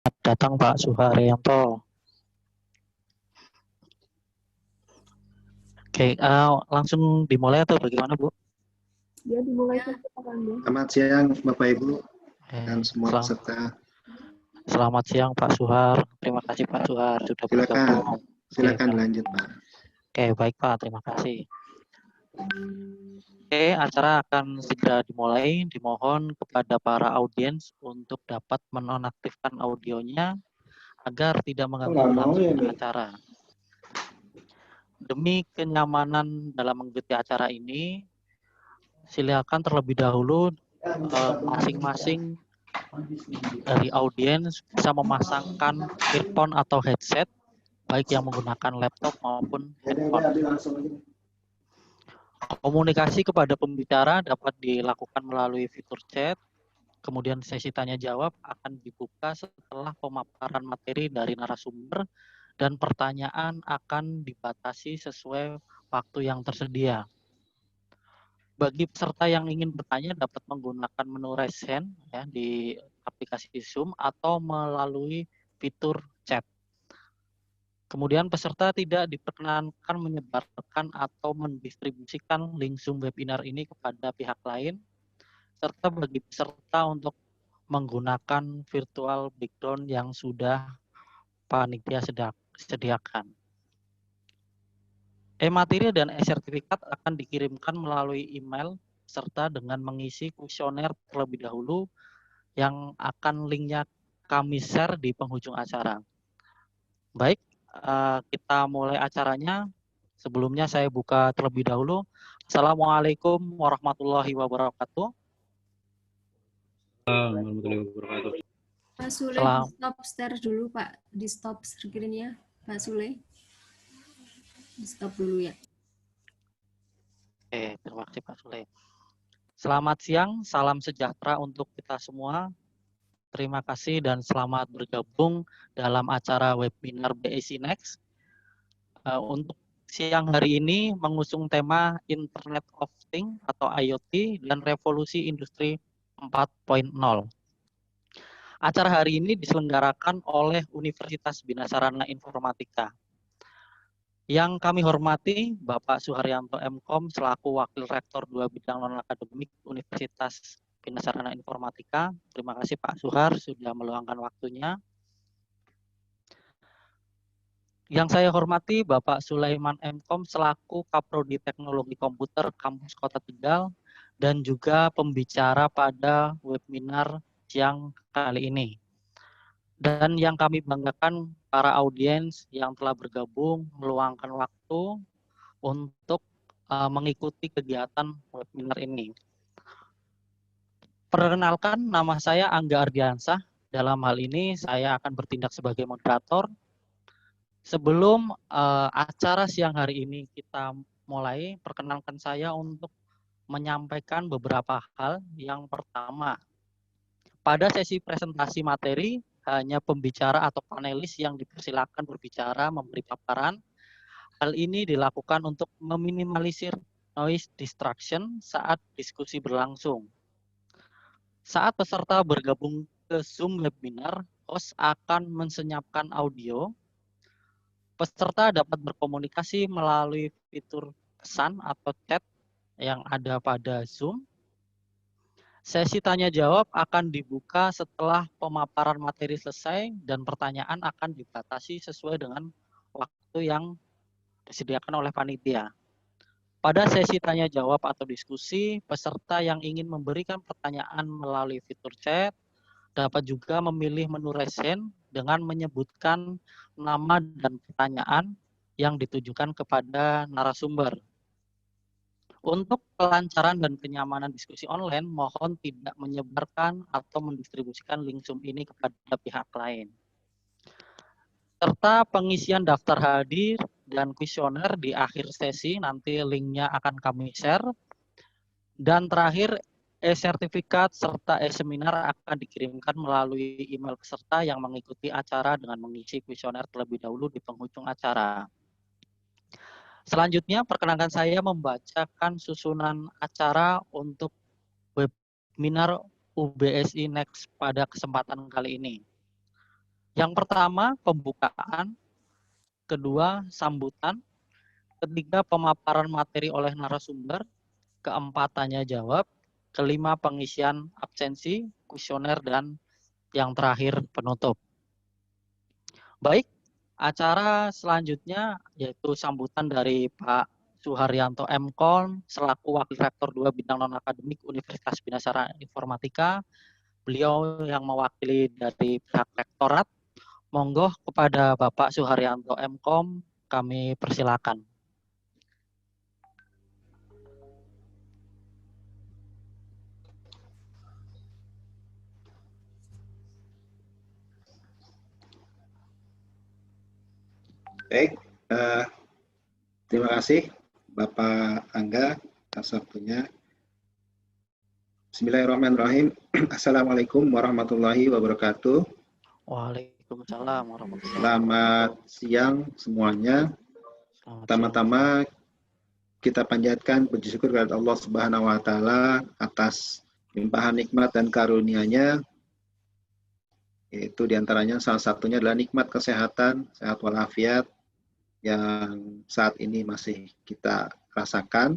Datang Pak Suharyanto. Oke, langsung dimulai atau bagaimana Bu? Ya, dimulai saja Pak Anda. Selamat siang Bapak Ibu dan semua Selamat, peserta. selamat siang Pak Suhar. Terima kasih Pak Suhar sudah bergabung. Silakan lanjut Pak. Oke, baik Pak, terima kasih. Oke, acara akan segera dimulai. Dimohon kepada para audiens untuk dapat menonaktifkan audionya agar tidak mengganggu kelancaran acara. Demi kenyamanan dalam mengikuti acara ini, silakan terlebih dahulu masing-masing dari audiens bisa memasangkan earphone atau headset, baik yang menggunakan laptop maupun handphone. Komunikasi kepada pembicara dapat dilakukan melalui fitur chat, kemudian sesi tanya jawab akan dibuka setelah pemaparan materi dari narasumber dan pertanyaan akan dibatasi sesuai waktu yang tersedia. Bagi peserta yang ingin bertanya dapat menggunakan menu raise hand ya, di aplikasi Zoom atau melalui fitur chat. Kemudian peserta tidak diperkenankan menyebarkan atau mendistribusikan link Zoom webinar ini kepada pihak lain, serta bagi peserta untuk menggunakan virtual background yang sudah panitia sediakan. E-materi dan e-sertifikat akan dikirimkan melalui email serta dengan mengisi kuesioner terlebih dahulu yang akan linknya kami share di penghujung acara. Baik, kita mulai acaranya. Sebelumnya saya buka terlebih dahulu. Assalamualaikum warahmatullahi wabarakatuh. Pak Sule, di stop share dulu Pak. Di stop screen-nya Pak Sule. Di stop dulu ya. Oke, terima kasih Pak Sule. Selamat siang, salam sejahtera untuk kita semua. Terima kasih dan selamat bergabung dalam acara webinar BSI Next. Untuk siang hari ini mengusung tema Internet of Things atau IoT dan revolusi industri 4.0. Acara hari ini diselenggarakan oleh Universitas Bina Sarana Informatika. Yang kami hormati Bapak Suharyanto MKom selaku Wakil Rektor 2 Bidang Non-Akademik Universitas Bina Sarana Informatika. Terima kasih Pak Suhar sudah meluangkan waktunya. Yang saya hormati Bapak Sulaiman MKom selaku Kaprodi Teknologi Komputer Kampus Kota Tegal dan juga pembicara pada webinar siang kali ini. Dan yang kami banggakan para audiens yang telah bergabung meluangkan waktu untuk mengikuti kegiatan webinar ini. Perkenalkan, nama saya Angga Ardiansah. Dalam hal ini saya akan bertindak sebagai moderator. Sebelum acara siang hari ini kita mulai, perkenalkan saya untuk menyampaikan beberapa hal. Yang pertama, pada sesi presentasi materi, hanya pembicara atau panelis yang dipersilakan berbicara, memberi paparan. Hal ini dilakukan untuk meminimalisir noise distraction saat diskusi berlangsung. Saat peserta bergabung ke Zoom webinar, host akan mensenyapkan audio. Peserta dapat berkomunikasi melalui fitur pesan atau chat yang ada pada Zoom. Sesi tanya jawab akan dibuka setelah pemaparan materi selesai dan pertanyaan akan dibatasi sesuai dengan waktu yang disediakan oleh panitia. Pada sesi tanya jawab atau diskusi, peserta yang ingin memberikan pertanyaan melalui fitur chat dapat juga memilih menu raise hand dengan menyebutkan nama dan pertanyaan yang ditujukan kepada narasumber. Untuk kelancaran dan kenyamanan diskusi online, mohon tidak menyebarkan atau mendistribusikan link Zoom ini kepada pihak lain. Serta pengisian daftar hadir dan kuesioner di akhir sesi, nanti linknya akan kami share. Dan terakhir, e-sertifikat serta e-seminar akan dikirimkan melalui email peserta yang mengikuti acara dengan mengisi kuesioner terlebih dahulu di penghujung acara. Selanjutnya, perkenankan saya membacakan susunan acara untuk webinar UBSI Next pada kesempatan kali ini. Yang pertama, pembukaan. Kedua, sambutan. Ketiga, pemaparan materi oleh narasumber. Keempat, tanya jawab. Kelima, pengisian absensi, kuesioner, dan yang terakhir, penutup. Baik, acara selanjutnya yaitu sambutan dari Pak Suharyanto M.Kom selaku Wakil Rektor 2 Bidang Non-Akademik Universitas Bina Sara Informatika. Beliau yang mewakili dari pihak rektorat. Monggo kepada Bapak Suharyanto M.Kom kami persilakan. Baik, terima kasih Bapak Angga atas waktunya. Bismillahirrahmanirrahim. Assalamualaikum warahmatullahi wabarakatuh. Waalaikumsalam warahmatullahi wabarakatuh. Selamat siang semuanya. Pertama-tama kita panjatkan puji syukur kepada Allah Subhanahu wa taala atas limpahan nikmat dan karunia-Nya, yaitu diantaranya salah satunya adalah nikmat kesehatan, sehat walafiat yang saat ini masih kita rasakan.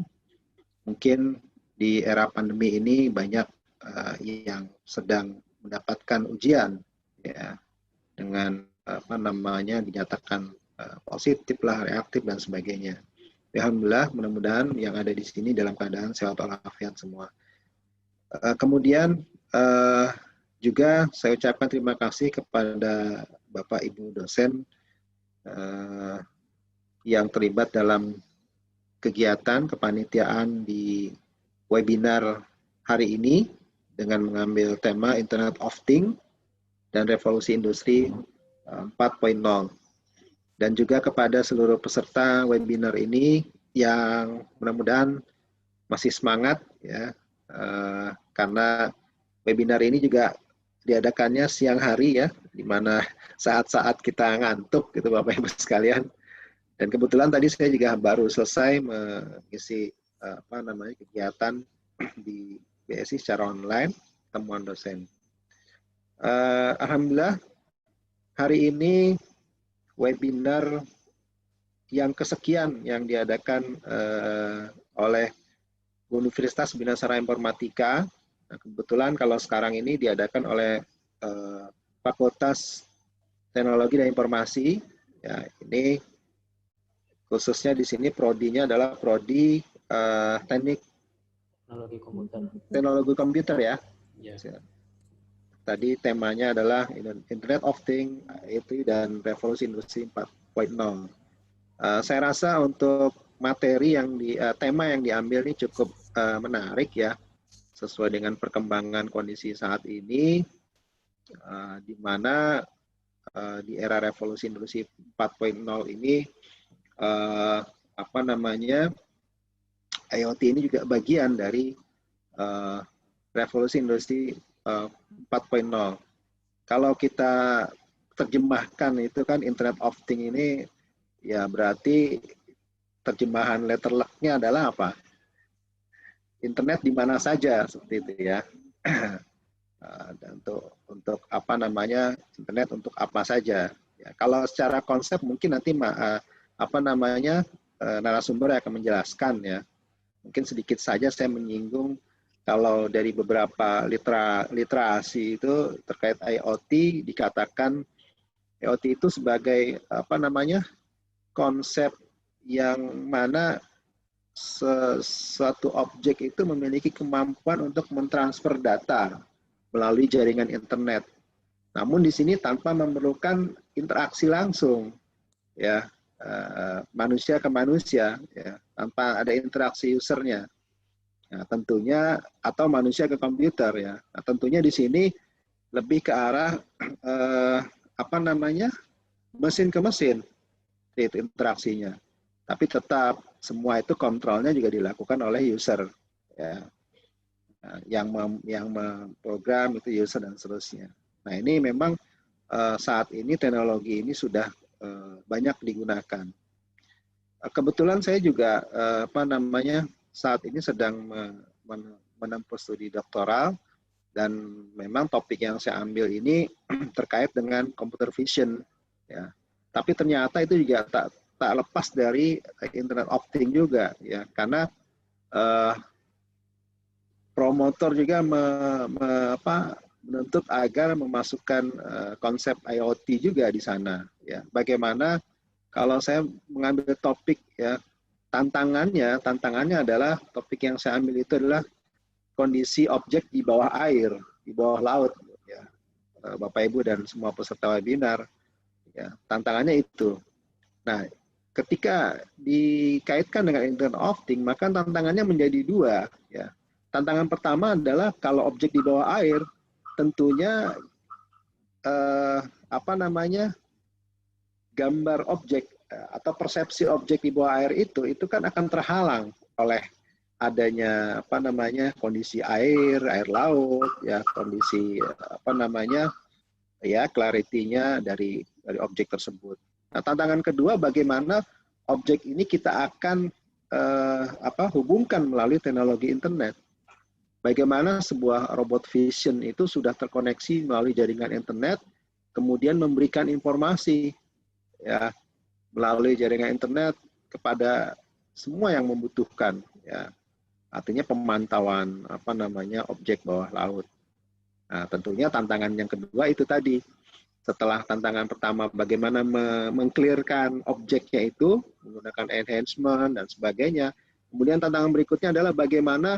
Mungkin di era pandemi ini banyak yang sedang mendapatkan ujian, ya, dengan dinyatakan positif lah, reaktif dan sebagainya. Alhamdulillah, mudah-mudahan yang ada di sini dalam keadaan sehat walafiat semua. Kemudian juga saya ucapkan terima kasih kepada Bapak Ibu dosen yang terlibat dalam kegiatan kepanitiaan di webinar hari ini dengan mengambil tema Internet of Things dan Revolusi Industri 4.0. Dan juga kepada seluruh peserta webinar ini yang mudah-mudahan masih semangat, ya, karena webinar ini juga diadakannya siang hari, ya, di mana saat-saat kita ngantuk gitu Bapak Ibu sekalian. Dan kebetulan tadi saya juga baru selesai mengisi kegiatan di BSI secara online, temuan dosen. Alhamdulillah, hari ini webinar yang kesekian yang diadakan oleh Universitas Bina Sara Informatika. Nah, kebetulan kalau sekarang ini diadakan oleh Fakultas Teknologi dan Informasi. Ya, ini khususnya di sini prodinya adalah prodi teknologi komputer, ya. Yeah. Tadi temanya adalah Internet of Things, IoT dan Revolusi Industri 4.0. Saya rasa untuk materi tema yang diambil ini cukup menarik, ya, sesuai dengan perkembangan kondisi saat ini, di mana di era Revolusi Industri 4.0 ini IoT ini juga bagian dari Revolusi Industri 4.0. Kalau kita terjemahkan itu kan Internet of Things ini, ya berarti terjemahan letter luck-nya adalah apa? Internet di mana saja, seperti itu, ya. Dan untuk internet untuk apa saja. Ya, kalau secara konsep mungkin nanti narasumber akan menjelaskan, ya. Mungkin sedikit saja saya menyinggung kalau dari beberapa literasi itu terkait IoT, dikatakan IoT itu sebagai konsep yang mana suatu objek itu memiliki kemampuan untuk mentransfer data melalui jaringan internet. Namun di sini tanpa memerlukan interaksi langsung, ya, manusia ke manusia, ya, tanpa ada interaksi usernya. Nah, tentunya atau manusia ke komputer, ya. Nah, tentunya di sini lebih ke arah mesin ke mesin itu interaksinya. Tapi tetap semua itu kontrolnya juga dilakukan oleh user, ya. Nah, yang memprogram itu user dan seterusnya. Nah, ini memang saat ini teknologi ini sudah banyak digunakan. Kebetulan saya juga saat ini sedang menempuh studi doktoral Dan memang topik yang saya ambil ini terkait dengan computer vision, ya. Tapi ternyata itu juga tak lepas dari Internet of Things juga, ya, karena promotor juga menuntut agar memasukkan konsep IoT juga di sana, ya. Bagaimana kalau saya mengambil topik, ya, tantangannya adalah topik yang saya ambil itu adalah kondisi objek di bawah air, di bawah laut, ya, Bapak Ibu dan semua peserta webinar, ya, tantangannya itu. Nah, ketika dikaitkan dengan Internet of Things, maka tantangannya menjadi dua, ya. Tantangan pertama adalah kalau objek di bawah air, tentunya gambar objek atau persepsi objek di bawah air itu kan akan terhalang oleh adanya kondisi air laut, ya, kondisi ya, clarity-nya dari objek tersebut. Nah, tantangan kedua, bagaimana objek ini kita akan hubungkan melalui teknologi internet. Bagaimana sebuah robot vision itu sudah terkoneksi melalui jaringan internet, kemudian memberikan informasi, ya, melalui jaringan internet kepada semua yang membutuhkan, ya. Artinya pemantauan objek bawah laut. Nah, tentunya tantangan yang kedua itu tadi. Setelah tantangan pertama bagaimana mengclearkan objeknya itu menggunakan enhancement dan sebagainya. Kemudian tantangan berikutnya adalah bagaimana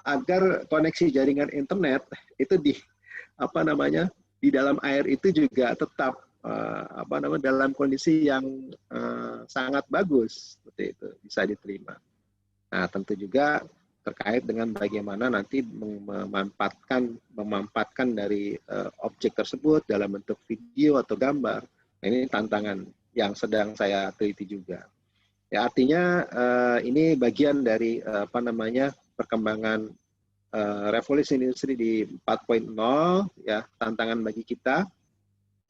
agar koneksi jaringan internet itu di dalam air itu juga tetap dalam kondisi yang sangat bagus, seperti itu, bisa diterima. Nah, tentu juga terkait dengan bagaimana nanti memanfaatkan dari objek tersebut dalam bentuk video atau gambar. Nah, ini tantangan yang sedang saya teliti juga. Ya, artinya ini bagian dari perkembangan revolusi industri di 4.0, ya, tantangan bagi kita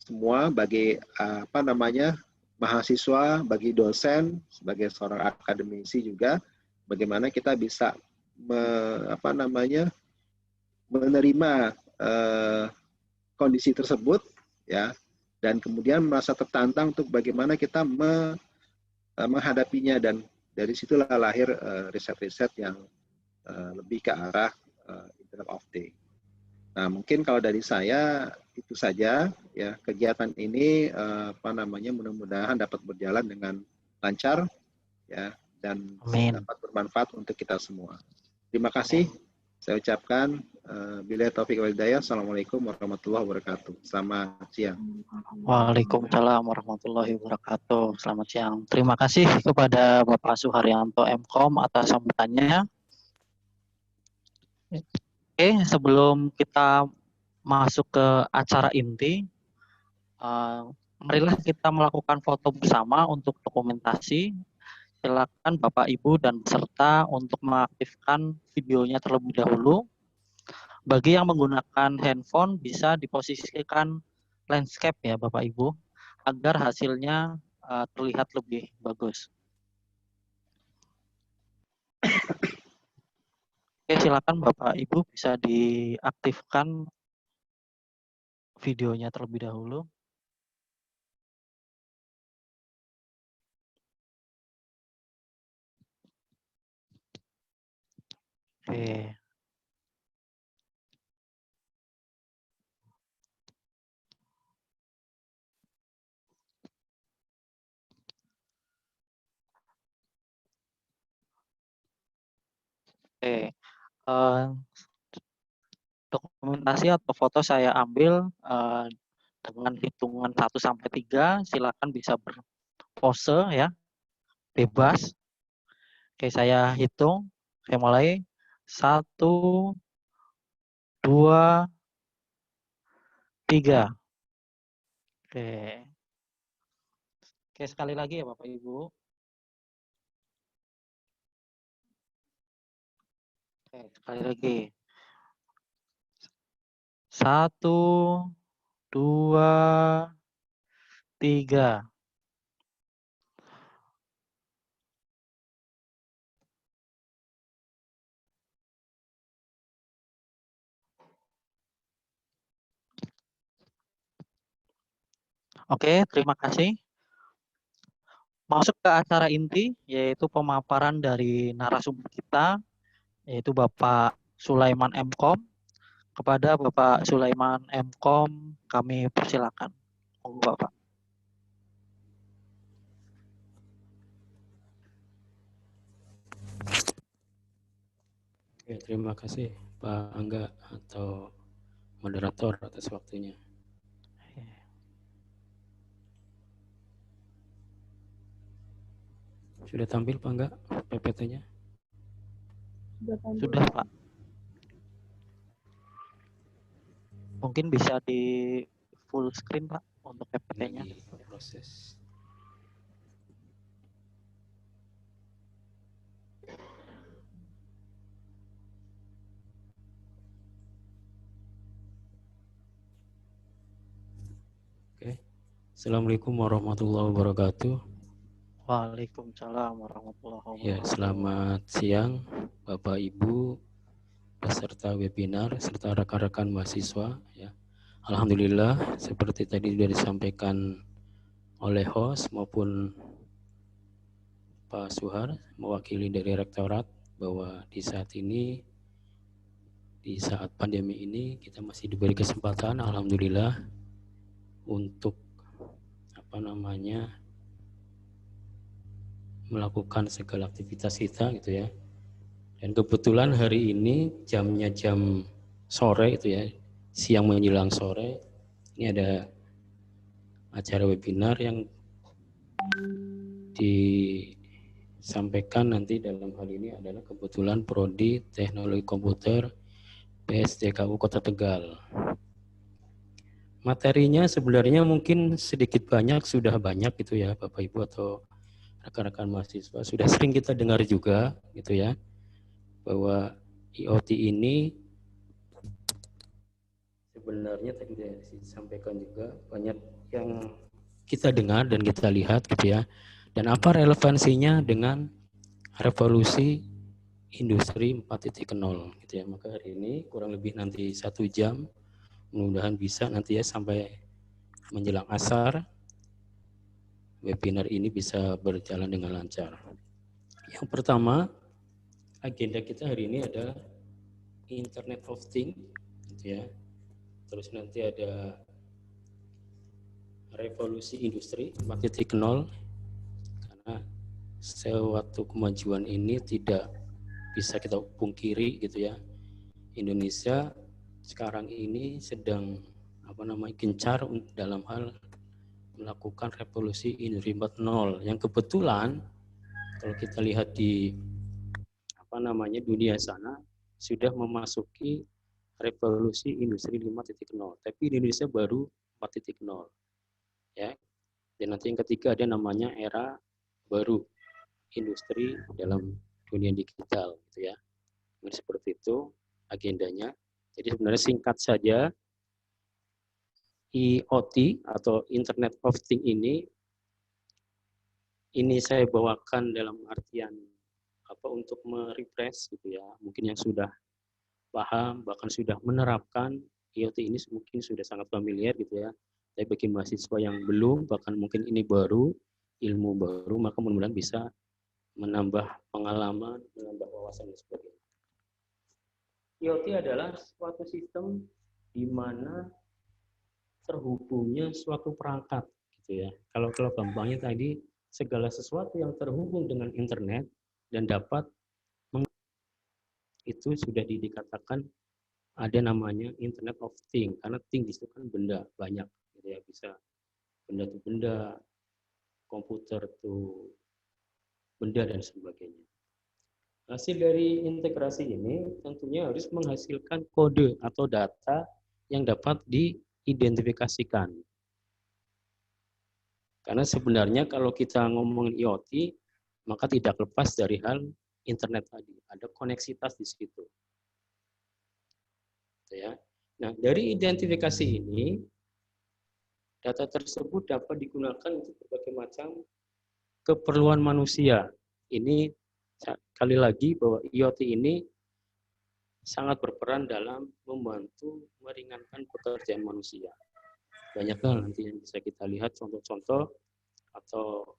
semua, bagi mahasiswa, bagi dosen, sebagai seorang akademisi juga, bagaimana kita bisa menerima kondisi tersebut, ya, dan kemudian merasa tertantang untuk bagaimana kita menghadapinya, dan dari situlah lahir riset-riset yang lebih ke arah Internet of Things. Nah, mungkin kalau dari saya itu saja, ya, kegiatan ini mudah-mudahan dapat berjalan dengan lancar, ya, dan dapat bermanfaat untuk kita semua. Terima kasih. Saya ucapkan billahi taufiq wal hidayah. Assalamualaikum warahmatullahi wabarakatuh. Selamat siang. Waalaikumsalam warahmatullahi wabarakatuh. Selamat siang. Terima kasih kepada Bapak Suharyanto MKOM atas sambutannya. Oke, sebelum kita masuk ke acara inti, marilah kita melakukan foto bersama untuk dokumentasi. Silakan Bapak, Ibu, dan peserta untuk mengaktifkan videonya terlebih dahulu. Bagi yang menggunakan handphone, bisa diposisikan landscape, ya Bapak, Ibu, agar hasilnya terlihat lebih bagus. Oke, silakan Bapak, Ibu, bisa diaktifkan videonya terlebih dahulu. Oke. Oke. Dokumentasi atau foto saya ambil dengan hitungan 1 sampai 3. Silakan bisa berpose, ya, bebas. Oke, saya hitung. Saya mulai. 1, 2, 3. Oke. Oke, sekali lagi ya Bapak Ibu. Oke, sekali lagi. 1, 2, 3. Oke, terima kasih. Masuk ke acara inti, yaitu pemaparan dari narasumber kita, yaitu Bapak Sulaiman M.Com. Kepada Bapak Sulaiman M.Com, kami persilakan. Monggo Bapak. Oke, terima kasih Pak Angga atau moderator atas waktunya. Sudah tampil Pak Angga PPT-nya? Sudah Pak. Mungkin bisa di full screen Pak untuk PPT-nya. Proses. Oke. Assalamualaikum warahmatullahi wabarakatuh. Waalaikumsalam warahmatullahi wabarakatuh. Ya, selamat siang Bapak Ibu peserta webinar serta rekan-rekan mahasiswa ya. Alhamdulillah seperti tadi sudah disampaikan oleh host maupun Pak Suhar mewakili dari rektorat bahwa di saat ini, di saat pandemi ini kita masih diberi kesempatan alhamdulillah untuk melakukan segala aktivitas kita gitu ya. Dan kebetulan hari ini jamnya jam sore itu ya, siang menjelang sore, ini ada acara webinar yang disampaikan nanti dalam hal ini adalah kebetulan Prodi Teknologi Komputer PSDKU Kota Tegal. Materinya sebenarnya mungkin sedikit banyak, sudah banyak gitu ya Bapak Ibu atau rekan-rekan mahasiswa, sudah sering kita dengar juga gitu ya, bahwa IoT ini sebenarnya tadi sudah disampaikan juga banyak yang kita dengar dan kita lihat gitu ya. Dan apa relevansinya dengan revolusi industri 4.0 gitu ya. Maka hari ini kurang lebih nanti 1 jam, mudah-mudahan bisa nanti ya sampai menjelang asar webinar ini bisa berjalan dengan lancar. Yang pertama, agenda kita hari ini adalah Internet of Things gitu ya. Terus nanti ada revolusi industri 4.0 karena suatu kemajuan ini tidak bisa kita pungkiri gitu ya. Indonesia sekarang ini sedang gencar dalam hal melakukan revolusi industri 4.0 yang kebetulan kalau kita lihat di dunia sana sudah memasuki revolusi industri 5.0, tapi Indonesia baru 4.0 ya. Dan nanti yang ketiga ada namanya era baru industri dalam dunia digital gitu ya. Jadi seperti itu agendanya. Jadi sebenarnya singkat saja, IoT atau Internet of Things ini saya bawakan dalam artian untuk merefresh gitu ya. Mungkin yang sudah paham bahkan sudah menerapkan IoT ini mungkin sudah sangat familiar gitu ya. Tapi bagi mahasiswa yang belum, bahkan mungkin ini baru, ilmu baru, maka mudah-mudahan bisa menambah pengalaman, menambah wawasan dan sebagainya. IoT adalah suatu sistem di mana terhubungnya suatu perangkat gitu ya. Kalau gampangnya tadi segala sesuatu yang terhubung dengan internet dan dapat itu sudah dikatakan ada namanya Internet of Things, karena things itu kan benda banyak gitu ya, bisa benda itu benda, komputer itu benda dan sebagainya. Hasil dari integrasi ini tentunya harus menghasilkan kode atau data yang dapat diidentifikasikan. Karena sebenarnya kalau kita ngomongin IoT, maka tidak lepas dari hal internet tadi, ada koneksitas di situ. Ya. Nah, dari identifikasi ini, data tersebut dapat digunakan untuk berbagai macam keperluan manusia. Ini sekali lagi bahwa IoT ini sangat berperan dalam membantu meringankan pekerjaan manusia. banyak hal nanti yang bisa kita lihat contoh-contoh atau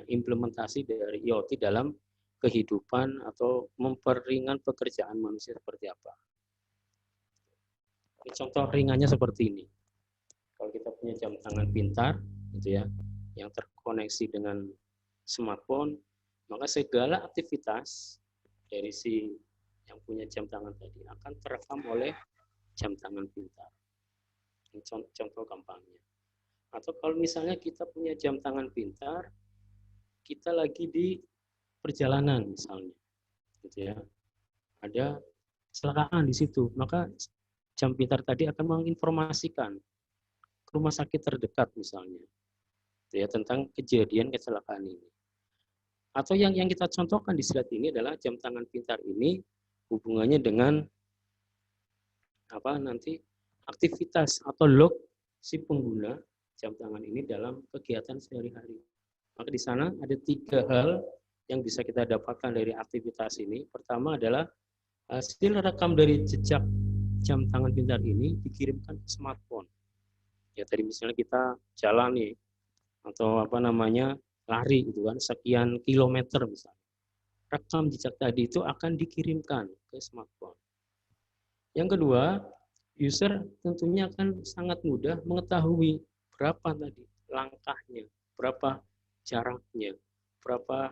implementasi dari IoT dalam kehidupan atau memperingan pekerjaan manusia seperti apa. Ini contoh ringannya seperti ini. Kalau kita punya jam tangan pintar, gitu ya, yang terkoneksi dengan smartphone, maka segala aktivitas dari si yang punya jam tangan tadi akan terekam oleh jam tangan pintar. Ini contoh gampangnya. Atau kalau misalnya kita punya jam tangan pintar, kita lagi di perjalanan misalnya, gitu ya, ada kecelakaan di situ, maka jam pintar tadi akan menginformasikan ke rumah sakit terdekat misalnya, gitu ya, tentang kejadian kecelakaan ini. Atau yang kita contohkan di slide ini adalah jam tangan pintar ini hubungannya dengan nanti aktivitas atau log si pengguna jam tangan ini dalam kegiatan sehari-hari. Maka di sana ada 3 hal yang bisa kita dapatkan dari aktivitas ini. Pertama adalah hasil rekam dari jejak jam tangan pintar ini dikirimkan ke smartphone. Ya tadi misalnya kita jalan nih atau lari gitu kan, sekian kilometer misalnya. Rekam jejak tadi itu akan dikirimkan ke smartphone. Yang kedua, user tentunya akan sangat mudah mengetahui berapa tadi langkahnya, berapa jaraknya, berapa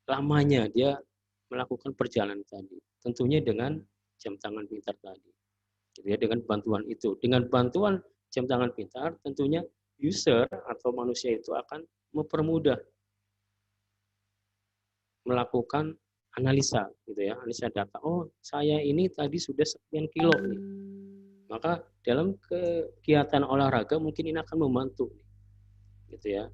lamanya dia melakukan perjalanan tadi. Tentunya dengan jam tangan pintar tadi. Gitu ya, dengan bantuan itu. Dengan bantuan jam tangan pintar, tentunya user atau manusia itu akan mempermudah melakukan analisa, gitu ya, analisa data. Oh, saya ini tadi sudah sekian kilo nih. Maka dalam kegiatan olahraga mungkin ini akan membantu, gitu ya.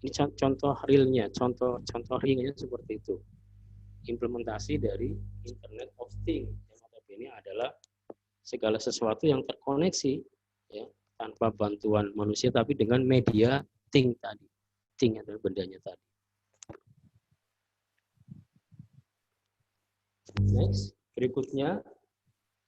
Ini contoh realnya, contoh ringnya seperti itu. Implementasi dari Internet of Things yang notabene adalah segala sesuatu yang terkoneksi, ya, tanpa bantuan manusia, tapi dengan media thing tadi. Thing adalah bendanya tadi. Next, berikutnya,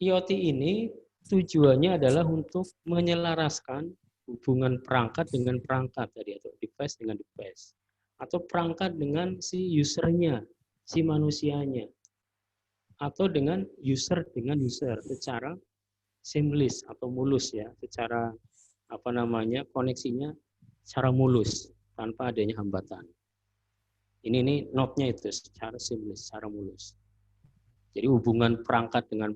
IoT ini tujuannya adalah untuk menyelaraskan hubungan perangkat dengan perangkat tadi, atau device dengan device, atau perangkat dengan si usernya, si manusianya, atau dengan user secara seamless atau mulus, ya, secara koneksinya secara mulus tanpa adanya hambatan. Ini note-nya itu secara seamless, secara mulus. Jadi hubungan perangkat dengan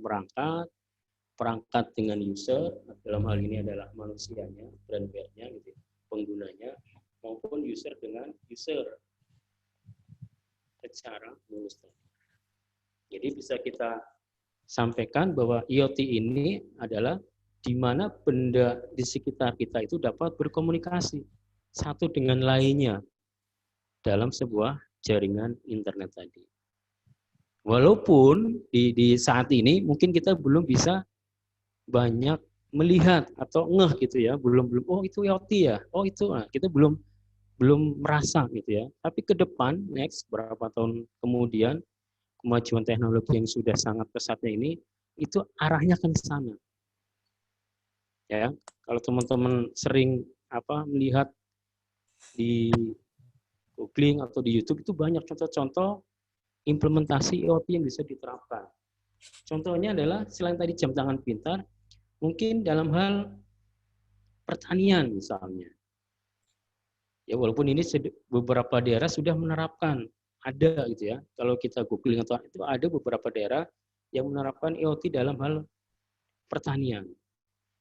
perangkat dengan user, dalam hal ini adalah manusianya, brandware-nya, gitu, penggunanya, maupun user dengan user secara mulus. Jadi bisa kita sampaikan bahwa IoT ini adalah di mana benda di sekitar kita itu dapat berkomunikasi satu dengan lainnya dalam sebuah jaringan internet tadi. Walaupun di saat ini mungkin kita belum bisa banyak melihat atau ngeh gitu ya, belum oh itu IoT ya, oh itu kita belum merasa gitu ya. Tapi ke depan next berapa tahun kemudian kemajuan teknologi yang sudah sangat pesatnya ini itu arahnya akan ke sana. Ya, kalau teman-teman sering melihat di googling atau di YouTube itu banyak contoh-contoh implementasi IoT yang bisa diterapkan. Contohnya adalah selain tadi jam tangan pintar, mungkin dalam hal pertanian misalnya. Ya walaupun ini beberapa daerah sudah menerapkan, ada gitu ya. Kalau kita googling atau itu ada beberapa daerah yang menerapkan IoT dalam hal pertanian.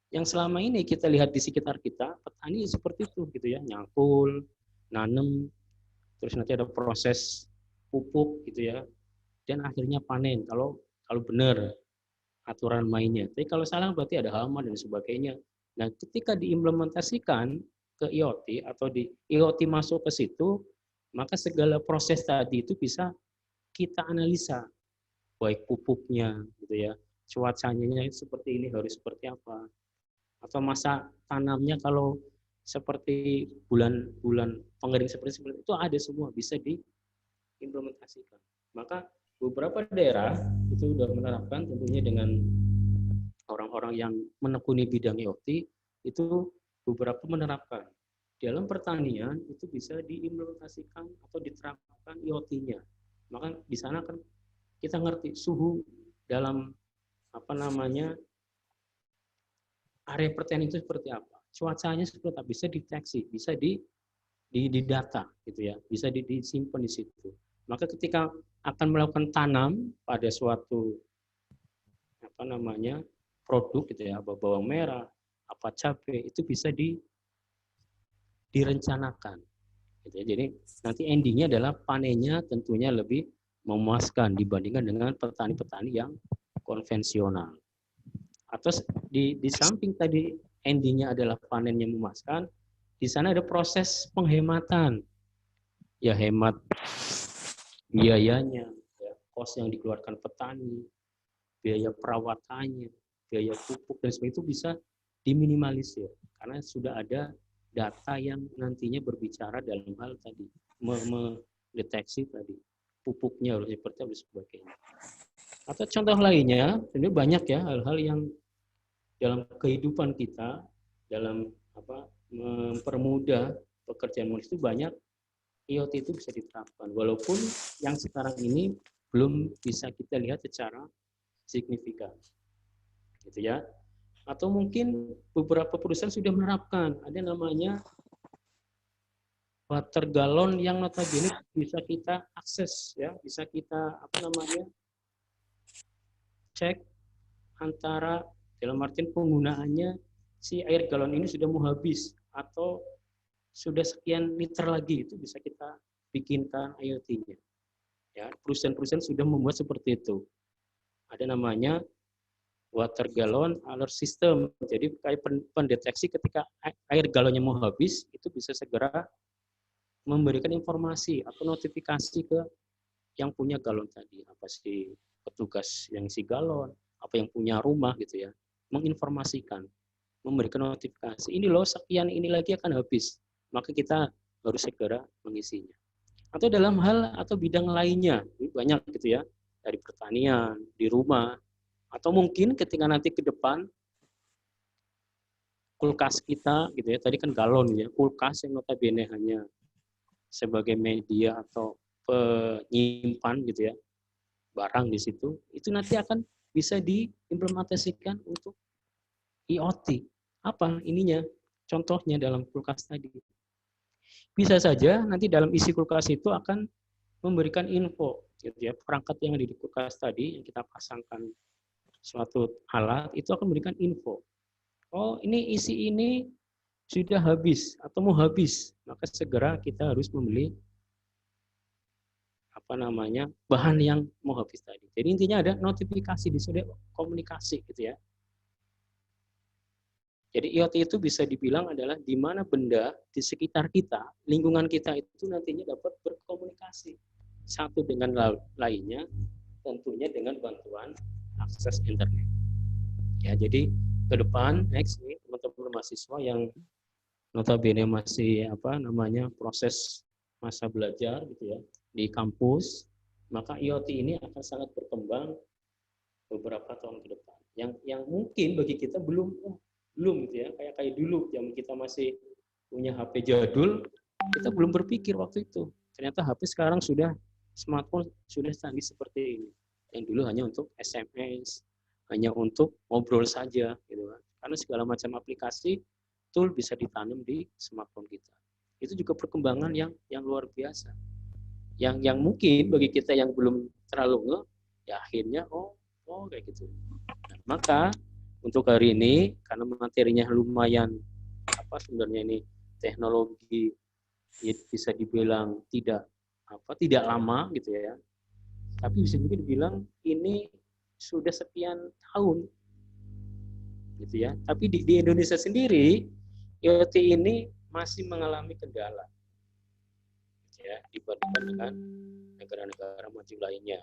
Yang selama ini kita lihat di sekitar kita, petani seperti itu gitu ya, nyangkul, nanem, terus nanti ada proses pupuk gitu ya, dan akhirnya panen kalau benar aturan mainnya. Tapi kalau salah berarti ada hama dan sebagainya. Nah, ketika diimplementasikan ke IoT atau di IoT masuk ke situ, maka segala proses tadi itu bisa kita analisa, baik pupuknya gitu ya, cuacanya seperti ini harus seperti apa, atau masa tanamnya kalau seperti bulan pengering seperti itu ada semua bisa diimplementasikan. Maka beberapa daerah itu sudah menerapkan tentunya dengan orang-orang yang menekuni bidang IoT itu beberapa menerapkan. Dalam pertanian itu bisa diimplementasikan atau diterapkan IoT-nya. Maka di sana kan kita ngerti suhu dalam area pertanian itu seperti apa, cuacanya seperti apa, bisa deteksi, bisa di data gitu ya, bisa disimpan di situ. Maka ketika akan melakukan tanam pada suatu produk gitu ya, apa bawang merah, apa cabai, itu bisa direncanakan gitu ya. Jadi nanti endingnya adalah panennya tentunya lebih memuaskan dibandingkan dengan petani-petani yang konvensional. Atau di samping tadi endingnya adalah panen yang memuaskan, di sana ada proses penghematan. Ya hemat biayanya, ya, kos yang dikeluarkan petani, biaya perawatannya, biaya pupuk dan sebagainya itu bisa diminimalisir karena sudah ada data yang nantinya berbicara dalam hal tadi mendeteksi tadi pupuknya harus seperti apa dan sebagainya. Atau contoh lainnya, ini banyak ya hal-hal yang dalam kehidupan kita dalam mempermudah pekerjaan manusia itu banyak IoT itu bisa diterapkan walaupun yang sekarang ini belum bisa kita lihat secara signifikan gitu ya. Atau mungkin beberapa perusahaan sudah menerapkan ada namanya water galon yang notabene bisa kita akses ya, bisa kita cek antara dalam artian penggunaannya si air galon ini sudah mau habis atau sudah sekian liter lagi, itu bisa kita bikinkan IoT-nya. Ya, perusahaan-perusahaan sudah membuat seperti itu. Ada namanya water galon alert system. Jadi kayak pendeteksi ketika air galonnya mau habis, itu bisa segera memberikan informasi atau notifikasi ke yang punya galon tadi, apa sih petugas yang isi galon, apa yang punya rumah gitu ya, menginformasikan, memberikan notifikasi, ini loh sekian ini lagi akan habis, maka kita harus segera mengisinya. Atau dalam hal atau bidang lainnya, banyak gitu ya, dari pertanian, di rumah, atau mungkin ketika nanti ke depan kulkas kita gitu ya, tadi kan galon ya, kulkas yang notabene hanya sebagai media atau penyimpan gitu ya, barang di situ, itu nanti akan bisa diimplementasikan untuk IoT. Apa ininya? Contohnya dalam kulkas tadi. Bisa saja nanti dalam isi kulkas itu akan memberikan info, gitu ya, perangkat yang ada di kulkas tadi yang kita pasangkan suatu alat itu akan memberikan info. Oh, ini isi ini sudah habis atau mau habis, maka segera kita harus membeli bahan yang mau habis tadi. Jadi intinya ada notifikasi, disudah komunikasi gitu ya. Jadi IoT itu bisa dibilang adalah di mana benda di sekitar kita, lingkungan kita itu nantinya dapat berkomunikasi satu dengan lainnya, tentunya dengan bantuan akses internet. Ya, jadi ke depan next nih teman-teman mahasiswa yang notabene masih proses masa belajar gitu ya di kampus, maka IoT ini akan sangat berkembang beberapa tahun ke depan. Yang mungkin bagi kita belum gitu ya, kayak dulu zaman kita masih punya HP jadul, kita belum berpikir waktu itu. Ternyata HP sekarang sudah smartphone sudah canggih seperti ini. Yang dulu hanya untuk SMS, hanya untuk ngobrol saja gitu kan. Karena segala macam aplikasi tool bisa ditanam di smartphone kita. Itu juga perkembangan yang luar biasa. Yang mungkin bagi kita yang belum terlalu ngeh, ya akhirnya kayak gitu. Nah, maka untuk hari ini karena materinya lumayan sebenarnya ini teknologi ya bisa dibilang tidak lama gitu ya. Tapi bisa juga dibilang ini sudah sekian tahun gitu ya. Tapi di Indonesia sendiri IoT ini masih mengalami kendala ya dibandingkan dengan negara-negara maju lainnya.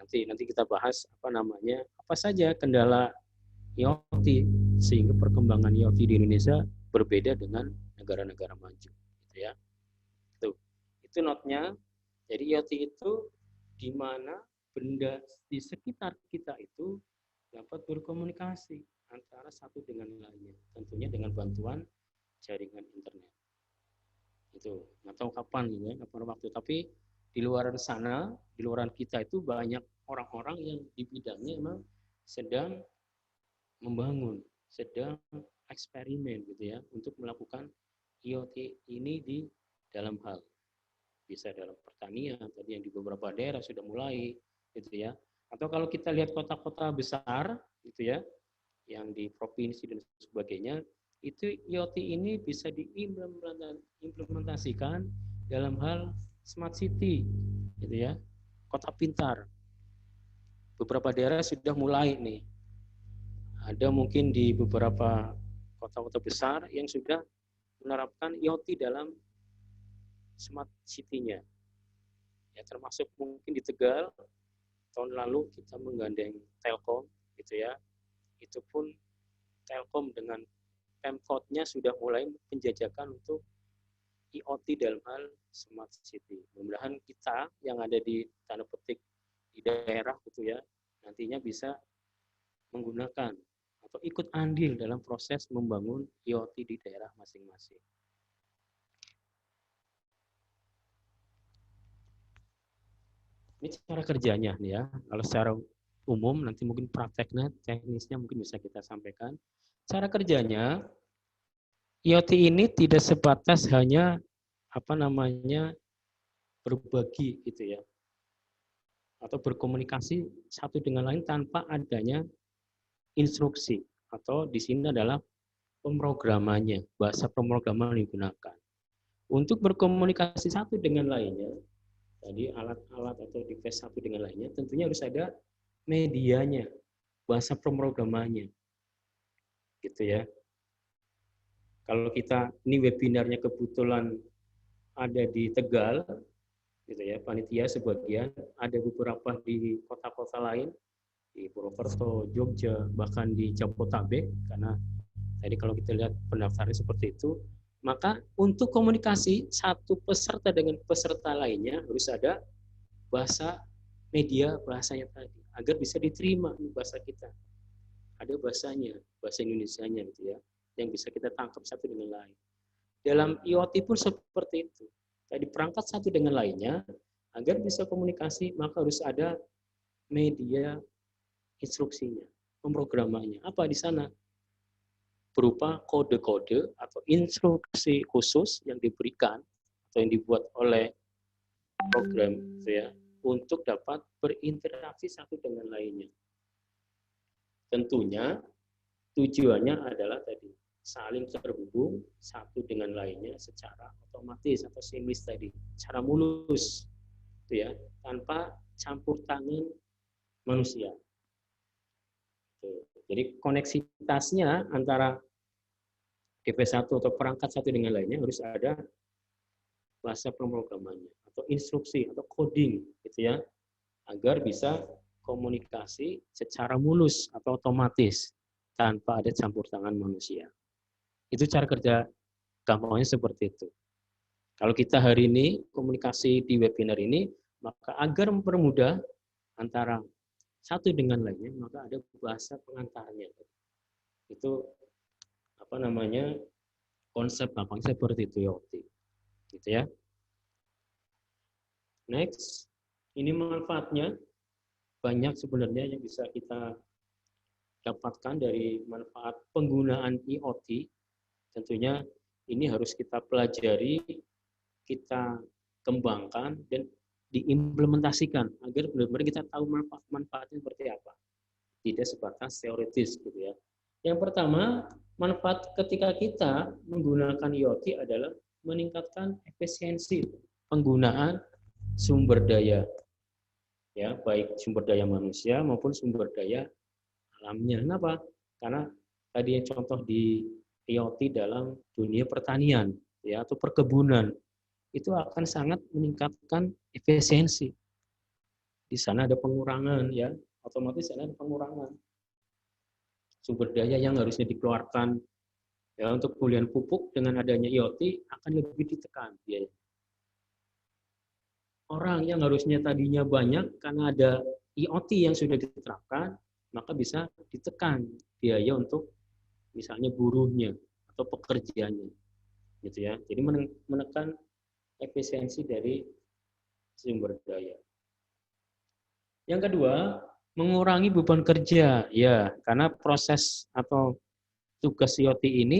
Nanti kita bahas apa saja kendala IoT sehingga perkembangan IoT di Indonesia berbeda dengan negara-negara maju gitu ya. Itu note-nya. Jadi IoT itu di mana benda di sekitar kita itu dapat berkomunikasi antara satu dengan lainnya, tentunya dengan bantuan jaringan internet. Itu nggak tahu kapan gitu ya, kapan waktu. Tapi di luar sana, di luar kita itu banyak orang-orang yang di bidangnya memang sedang membangun, sedang eksperimen gitu ya, untuk melakukan IoT ini di dalam hal, bisa dalam pertanian, tadi yang di beberapa daerah sudah mulai gitu ya. Atau kalau kita lihat kota-kota besar gitu ya, yang di provinsi dan sebagainya, itu IoT ini bisa diimplementasikan dalam hal smart city gitu ya, kota pintar. Beberapa daerah sudah mulai nih. Ada mungkin di beberapa kota-kota besar yang sudah menerapkan IoT dalam smart city-nya. Ya, termasuk mungkin di Tegal, tahun lalu kita menggandeng Telkom gitu ya. Itu pun Telkom dengan Pemkotnya sudah mulai penjajakan untuk IoT dalam hal smart city. Mudah-mudahan kita yang ada di tanda petik di daerah gitu ya, nantinya bisa menggunakan atau ikut andil dalam proses membangun IoT di daerah masing-masing. Ini cara kerjanya nih ya. Kalau secara umum nanti mungkin prakteknya, teknisnya mungkin bisa kita sampaikan. Cara kerjanya IoT ini tidak sebatas hanya berbagi gitu ya, atau berkomunikasi satu dengan lain tanpa adanya instruksi, atau di sini adalah pemrogramannya, bahasa pemrograman yang digunakan. Untuk berkomunikasi satu dengan lainnya, tadi alat-alat atau device satu dengan lainnya, tentunya harus ada medianya, bahasa pemrogramannya, gitu ya. Kalau kita ini webinarnya kebetulan ada di Tegal, gitu ya, panitia sebagian, ada beberapa di kota-kota lain, di Purwokerto, Jogja, bahkan di Jabodetabek, karena tadi kalau kita lihat pendaftarannya seperti itu, maka untuk komunikasi satu peserta dengan peserta lainnya harus ada bahasa media bahasanya tadi, agar bisa diterima bahasa kita. Ada bahasanya, bahasa Indonesianya gitu ya, yang bisa kita tangkap satu dengan lain. Dalam IoT pun seperti itu. Tadi perangkat satu dengan lainnya, agar bisa komunikasi, maka harus ada media instruksinya, pemrogramannya. Apa di sana? Berupa kode-kode atau instruksi khusus yang diberikan atau yang dibuat oleh program gitu ya, untuk dapat berinteraksi satu dengan lainnya. Tentunya tujuannya adalah tadi saling terhubung satu dengan lainnya secara otomatis atau seamless tadi, secara mulus gitu ya, tanpa campur tangan manusia. Jadi koneksitasnya antara device satu atau perangkat satu dengan lainnya harus ada bahasa pemrogramannya atau instruksi atau coding gitu ya, agar bisa komunikasi secara mulus atau otomatis tanpa ada campur tangan manusia. Itu cara kerja gampangnya seperti itu. Kalau kita hari ini komunikasi di webinar ini, maka agar mempermudah antara satu dengan lainnya, maka ada bahasa pengantarnya. Itu konsep gampang seperti itu IoT. Gitu ya. Next, ini manfaatnya banyak sebenarnya yang bisa kita dapatkan dari manfaat penggunaan IoT. Tentunya ini harus kita pelajari, kita kembangkan dan diimplementasikan agar benar-benar kita tahu manfaatnya seperti apa. Tidak sebatas teoritis gitu ya. Yang pertama, manfaat ketika kita menggunakan IoT adalah meningkatkan efisiensi penggunaan sumber daya. Ya, baik sumber daya manusia maupun sumber daya alamnya. Kenapa? Karena tadi contoh di IoT dalam dunia pertanian ya, atau perkebunan, itu akan sangat meningkatkan efisiensi. Di sana ada pengurangan ya, otomatis ada pengurangan sumber daya yang harusnya dikeluarkan ya untuk pembelian pupuk, dengan adanya IoT akan lebih ditekan biaya. Orang yang harusnya tadinya banyak karena ada IoT yang sudah diterapkan, maka bisa ditekan biaya untuk misalnya buruhnya atau pekerjanya, gitu ya. Jadi menekan efisiensi dari sumber daya. Yang kedua, mengurangi beban kerja, ya, karena proses atau tugas IoT ini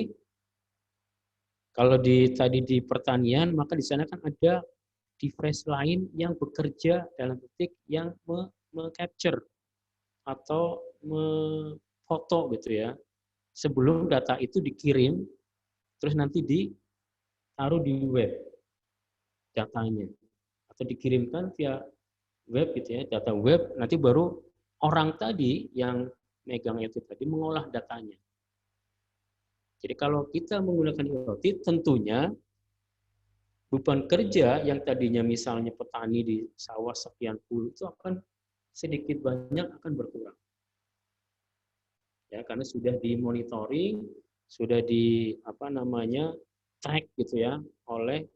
kalau tadi di pertanian, maka di sana kan ada device lain yang bekerja dalam titik yang me-capture atau foto gitu ya. Sebelum data itu dikirim, terus nanti ditaruh di web datanya. Atau dikirimkan via web gitu ya, data web, nanti baru orang tadi yang megang itu tadi mengolah datanya. Jadi kalau kita menggunakan IoT, tentunya beban kerja yang tadinya misalnya petani di sawah sekian puluh itu akan sedikit banyak akan berkurang. Ya, karena sudah dimonitoring, sudah track gitu ya oleh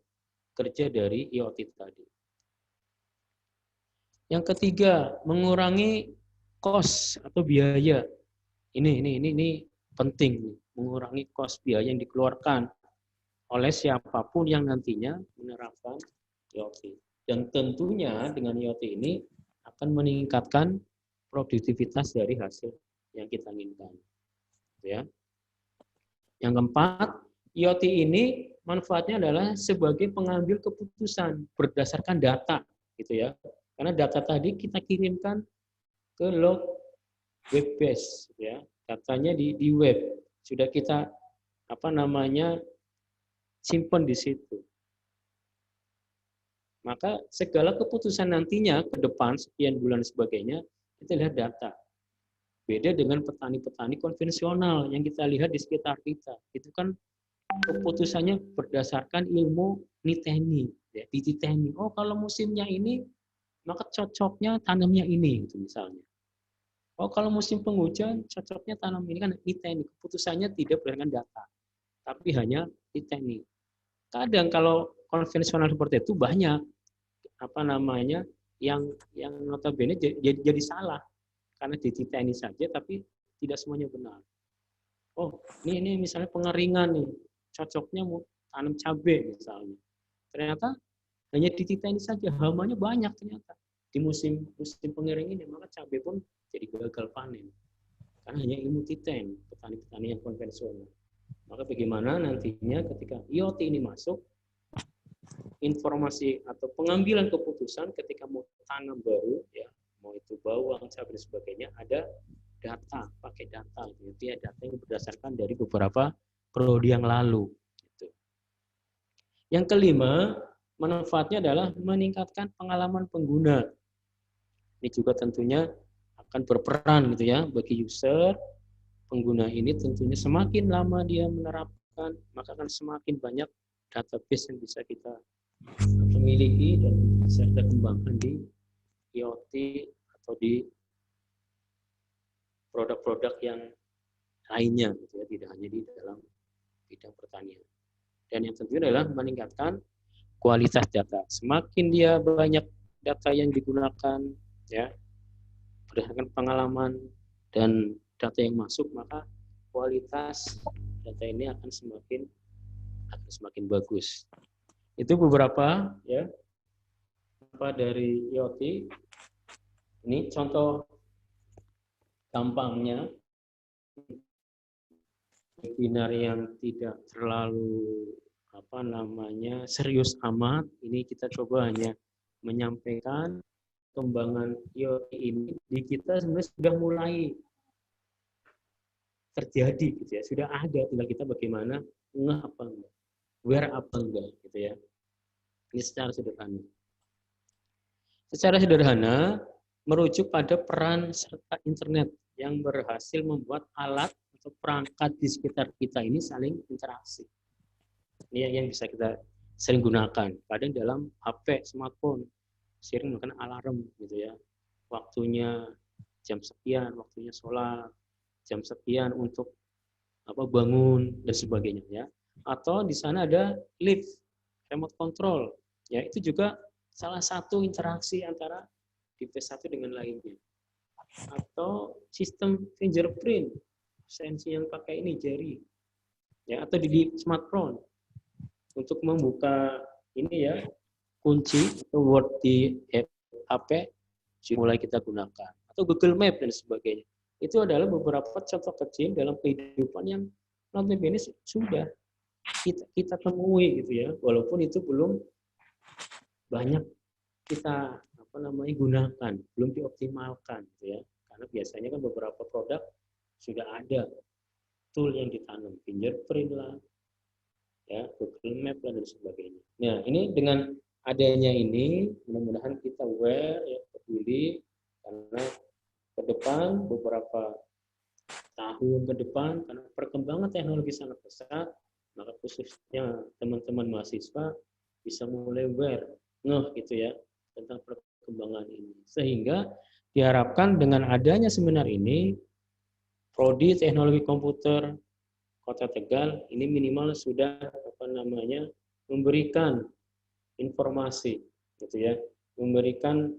kerja dari IoT tadi. Yang ketiga, mengurangi cost atau biaya. Ini penting, mengurangi cost biaya yang dikeluarkan oleh siapapun yang nantinya menerapkan IoT. Dan tentunya dengan IoT ini akan meningkatkan produktivitas dari hasil yang kita inginkan. Ya. Yang keempat, IoT ini manfaatnya adalah sebagai pengambil keputusan berdasarkan data, gitu ya. Karena data tadi kita kirimkan ke log web base, ya. Datanya di web sudah kita simpan di situ. Maka segala keputusan nantinya ke depan sekian bulan sebagainya kita lihat data. Beda dengan petani-petani konvensional yang kita lihat di sekitar kita. Itu kan keputusannya berdasarkan ilmu niteni, ya, dititeni. Oh, kalau musimnya ini maka cocoknya tanamnya ini gitu misalnya. Oh, kalau musim penghujan cocoknya tanam ini, kan niteni. Keputusannya tidak berdasarkan data, tapi hanya niteni. Kadang kalau konvensional seperti itu banyak yang notabene jadi salah karena dititeni saja tapi tidak semuanya benar. Oh, ini misalnya pengeringan nih, cocoknya mau tanam cabai misalnya. Ternyata hanya dititeni saja, hamanya banyak ternyata di musim pengering ini, maka cabai pun jadi gagal panen karena hanya ilmu titen petani-petani yang konvensional. Maka bagaimana nantinya ketika IoT ini masuk, informasi atau pengambilan keputusan ketika mau tanam baru, ya, mau itu bawang, cabai dan sebagainya, ada data, pakai data, itu ya, data yang berdasarkan dari beberapa periode yang lalu. Gitu. Yang kelima, manfaatnya adalah meningkatkan pengalaman pengguna. Ini juga tentunya akan berperan gitu ya bagi user. Pengguna ini tentunya semakin lama dia menerapkan, maka akan semakin banyak database yang bisa kita miliki dan bisa kita kembangkan di IoT atau di produk-produk yang lainnya, gitu ya, tidak hanya di dalam bidang pertanian. Dan yang tentunya adalah meningkatkan kualitas data. Semakin dia banyak data yang digunakan, ya, berdasarkan pengalaman dan data yang masuk, maka kualitas data ini akan semakin bagus. Itu beberapa ya dari IoT. Ini contoh gampangnya webinar yang tidak terlalu serius amat. Ini kita coba hanya menyampaikan kembangan IoT ini di kita sebenarnya sudah mulai terjadi gitu ya, sudah ada, tinggal kita bagaimana ngeh apa enggak, aware apa enggak gitu ya. Ini secara sederhana. Secara sederhana merujuk pada peran serta internet yang berhasil membuat alat atau perangkat di sekitar kita ini saling interaksi. Ini yang bisa kita sering gunakan. Kadang dalam HP, smartphone, sering menggunakan alarm gitu ya. Waktunya jam sekian, waktunya sholat, jam sekian untuk bangun dan sebagainya ya. Atau di sana ada lift, remote control. Ya, itu juga salah satu interaksi antara device satu dengan lainnya. atau sistem fingerprint, sensi yang pakai ini jari, ya, atau di smartphone untuk membuka ini ya kunci atau word di HP mulai kita gunakan, atau Google Map dan sebagainya. Itu adalah beberapa contoh kecil dalam kehidupan yang notabene sudah kita temui gitu ya, walaupun itu belum banyak kita gunakan, belum dioptimalkan gitu ya. Karena biasanya kan beberapa produk sudah ada tool yang ditanam, fingerprint lah, ya, Google Map lah dan sebagainya. Nah, ini dengan adanya ini mudah-mudahan kita aware ya, peduli, karena ke depan beberapa tahun ke depan karena perkembangan teknologi sangat pesat, maka khususnya teman-teman mahasiswa bisa mulai aware, gitu ya tentang perkembangan ini. Sehingga diharapkan dengan adanya seminar ini, Prodi Teknologi Komputer Kota Tegal ini minimal sudah memberikan informasi gitu ya, memberikan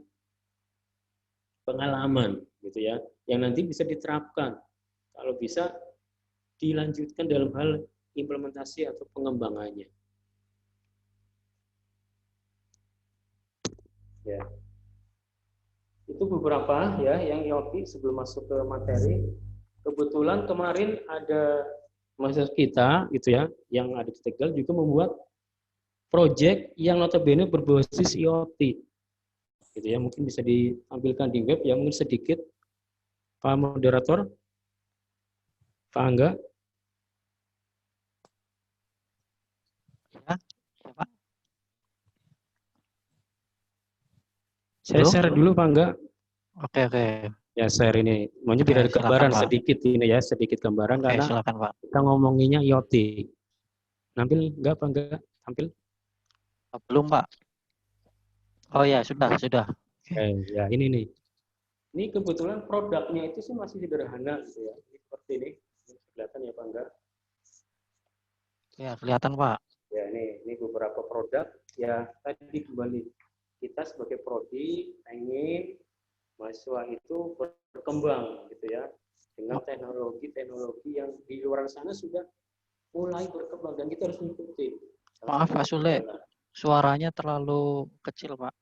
pengalaman gitu ya, yang nanti bisa diterapkan. Kalau bisa dilanjutkan dalam hal implementasi atau pengembangannya. Ya. Itu beberapa ya yang IoT sebelum masuk ke materi. Kebetulan kemarin ada mahasiswa kita gitu ya yang ada di Tegal juga membuat proyek yang notabene berbasis IoT. Gitu ya, mungkin bisa ditampilkan di web ya, mungkin sedikit Pak Moderator, Pak Angga. Ya, siapa? Saya share dulu Pak Angga. Oke. Ya share ini, maunya biar ada gambaran sedikit ini ya, sedikit gambaran. Oke, karena silakan, Pak. Kita ngomonginnya IoT. Nampil enggak Pak Angga? Tampil? Belum, Pak. Oh ya, sudah. Ya ini nih. Ini kebetulan produknya itu sih masih sederhana gitu ya. Ini seperti ini. Kelihatan ya Pak Angga? Ya, kelihatan, Pak. Ya ini beberapa produk ya, tadi kembali kita sebagai prodi pengen mahasiswa itu berkembang gitu ya dengan teknologi yang di luar sana sudah mulai berkembang dan kita harus mengikuti. Maaf Pak Sule, suaranya terlalu kecil Pak.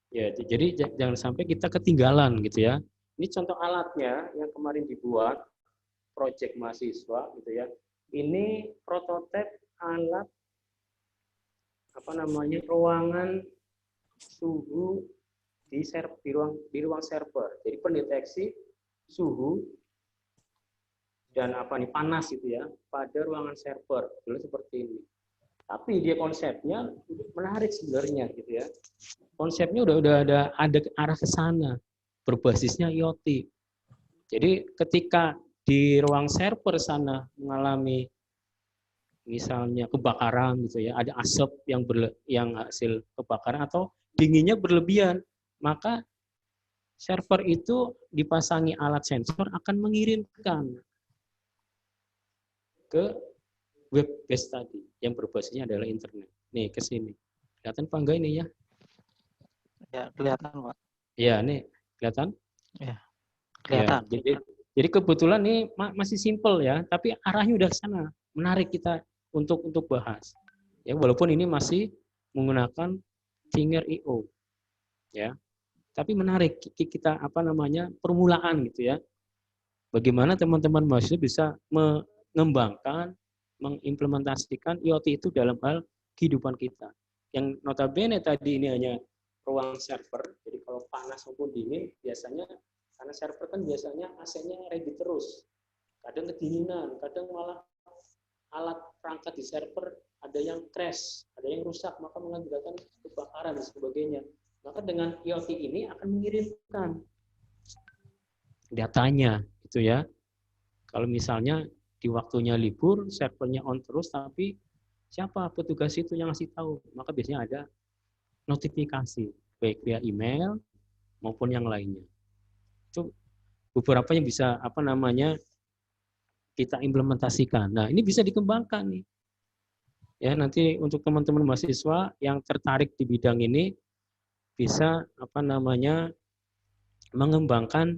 Ya, jadi jangan sampai kita ketinggalan gitu ya. Ini contoh alatnya yang kemarin dibuat proyek mahasiswa gitu ya. Ini prototipe alat ruangan suhu di ruang server. Jadi pendeteksi suhu dan panas gitu ya pada ruangan server. Dulu seperti ini. Tapi dia konsepnya menarik sebenarnya gitu ya. Konsepnya udah ada arah ke sana. Berbasisnya IoT. Jadi ketika di ruang server sana mengalami misalnya kebakaran gitu ya, ada asap yang hasil kebakaran atau dinginnya berlebihan, maka server itu dipasangi alat sensor akan mengirimkan ke web base tadi yang berbasisnya adalah internet. Nih ke sini. Kelihatan Pak Angga ini ya? Ya, kelihatan Pak. Ya, nih kelihatan? Ya, kelihatan. Ya, jadi kebetulan ini masih simple ya, tapi arahnya udah ke sana. Menarik kita untuk bahas. Ya, walaupun ini masih menggunakan Finger.io. Ya. Tapi menarik kita permulaan gitu ya. Bagaimana teman-teman mahasiswa bisa mengembangkan, mengimplementasikan IoT itu dalam hal kehidupan kita. Yang notabene tadi ini hanya ruang server. Jadi kalau panas maupun dingin biasanya karena server kan biasanya AC-nya ready terus. Kadang kedinginan, kadang malah alat perangkat di server ada yang crash, ada yang rusak, maka mengakibatkan kebakaran dan sebagainya. Maka dengan IoT ini akan mengirimkan datanya, gitu ya. Kalau misalnya di waktunya libur, servernya on terus, tapi siapa petugas itu yang ngasih tahu? Maka biasanya ada notifikasi, baik via email maupun yang lainnya. Itu beberapa yang bisa kita implementasikan. Nah, ini bisa dikembangkan nih. Ya, nanti untuk teman-teman mahasiswa yang tertarik di bidang ini bisa mengembangkan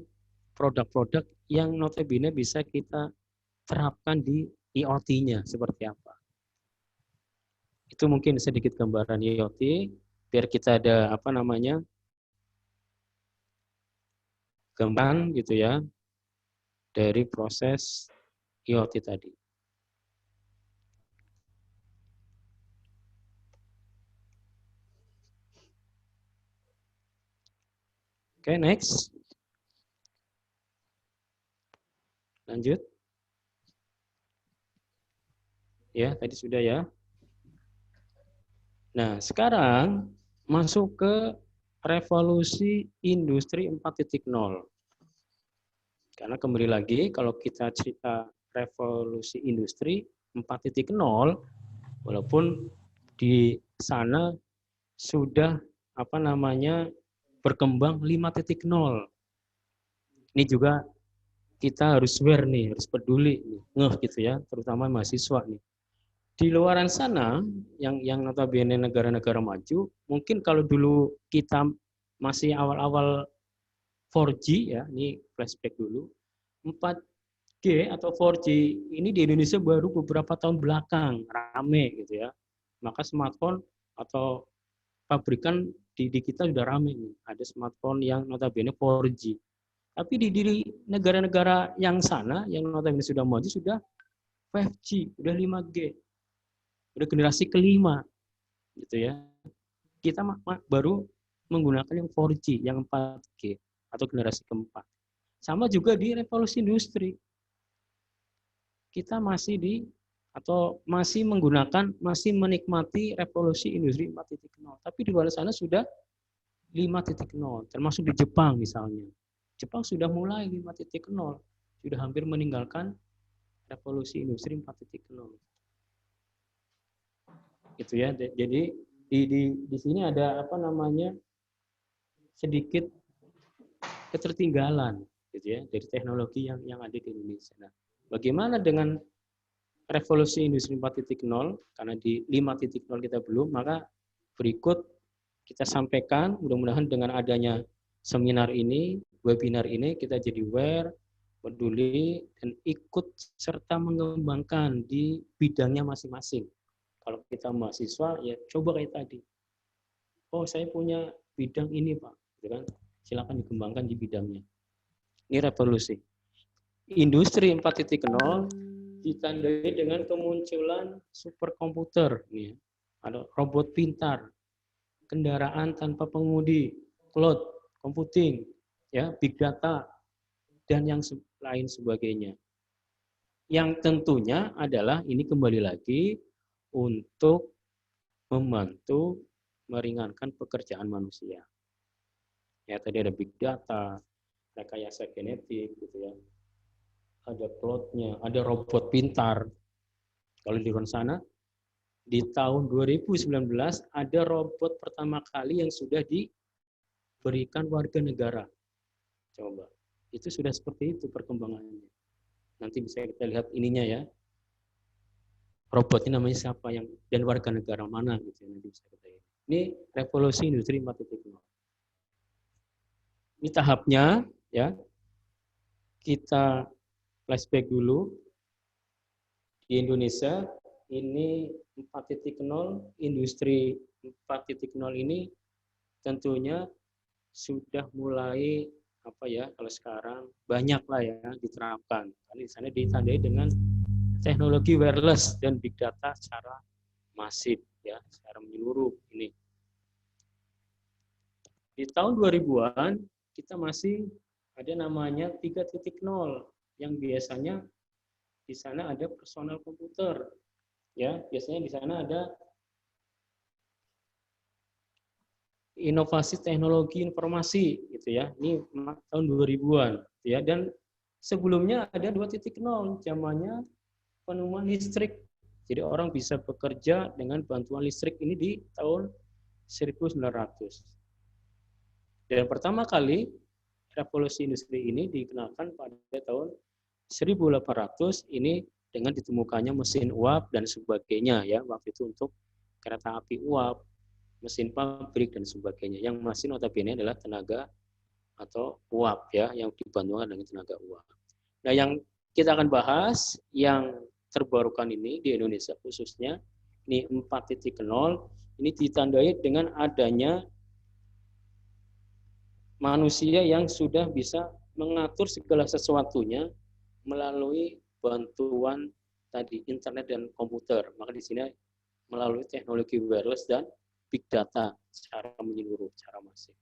produk-produk yang notabene bisa kita terapkan di IoT-nya seperti apa. Itu mungkin sedikit gambaran IoT biar kita ada gambaran gitu ya dari proses IoT tadi. Oke, next. Lanjut. Ya, tadi sudah ya. Nah, sekarang masuk ke revolusi industri 4.0. Karena kembali lagi, kalau kita cerita revolusi industri 4.0, walaupun di sana sudah berkembang 5.0. Ini juga kita harus aware nih, harus peduli nih, gitu ya, terutama mahasiswa nih. Di luaran sana yang notabene negara-negara maju, mungkin kalau dulu kita masih awal-awal 4G ya, ini flashback dulu. 4G atau 4G ini di Indonesia baru beberapa tahun belakang rame gitu ya. Maka smartphone atau pabrikan di kita sudah rame nih. Ada smartphone yang notabene 4G. Tapi di negara-negara yang sana, yang notabene sudah maju, sudah 5G, sudah 5G. Sudah generasi kelima. Gitu ya. Kita baru menggunakan yang 4G, yang 4G, atau generasi keempat. Sama juga di revolusi industri. Kita masih menikmati revolusi industri 4.0. Tapi di luar sana sudah 5.0, termasuk di Jepang misalnya. Jepang sudah mulai 5.0, sudah hampir meninggalkan revolusi industri 4.0. Gitu ya. Jadi di sini ada sedikit ketertinggalan gitu ya dari teknologi yang ada di Indonesia. Nah, bagaimana dengan revolusi industri 4.0? Karena di 5.0 kita belum, maka berikut kita sampaikan, mudah-mudahan dengan adanya seminar ini, webinar ini, kita jadi aware, peduli, dan ikut serta mengembangkan di bidangnya masing-masing. Kalau kita mahasiswa, ya coba kayak tadi. Oh, saya punya bidang ini, Pak. Gitu kan? Silakan dikembangkan di bidangnya. Ini revolusi. Industri 4.0 ditandai dengan kemunculan superkomputer. Ada robot pintar, kendaraan tanpa pengemudi, cloud computing, ya, big data, dan yang lain sebagainya. Yang tentunya adalah ini kembali lagi untuk membantu meringankan pekerjaan manusia. Ya, tadi ada big data, rekayasa genetik, gitu ya. Ada cloud-nya, ada robot pintar. Kalau di luar sana, di tahun 2019 ada robot pertama kali yang sudah diberikan warga negara. Coba, itu sudah seperti itu perkembangannya. Nanti bisa kita lihat ininya ya. Robotnya namanya siapa dan warga negara mana gitu. Nanti bisa kita lihat. Ini revolusi industri 4.0. Ini tahapnya ya. Kita flashback dulu. Di Indonesia ini 4.0, industri 4.0 ini tentunya sudah mulai kalau sekarang banyak lah ya diterapkan. Karena di sana ditandai dengan teknologi wireless dan big data secara masif ya, secara menyeluruh ini. Di tahun 2000-an kita masih ada namanya 3.0 yang biasanya di sana ada personal komputer. Ya, biasanya di sana ada inovasi teknologi informasi gitu ya. Ini tahun 2000-an ya, dan sebelumnya ada 2.0 zamannya penemuan listrik. Jadi orang bisa bekerja dengan bantuan listrik ini di tahun 1900. Dan pertama kali revolusi industri ini dikenalkan pada tahun 1800 ini dengan ditemukannya mesin uap dan sebagainya ya, waktu itu untuk kereta api uap, mesin pabrik dan sebagainya, yang masih notabene adalah tenaga atau uap ya, yang dibantukan dengan tenaga uap. Nah, yang kita akan bahas yang terbarukan ini di Indonesia khususnya, ini 4.0, ini ditandai dengan adanya manusia yang sudah bisa mengatur segala sesuatunya melalui bantuan tadi internet dan komputer. Maka di sini melalui teknologi wireless dan big data secara menyeluruh, secara masif.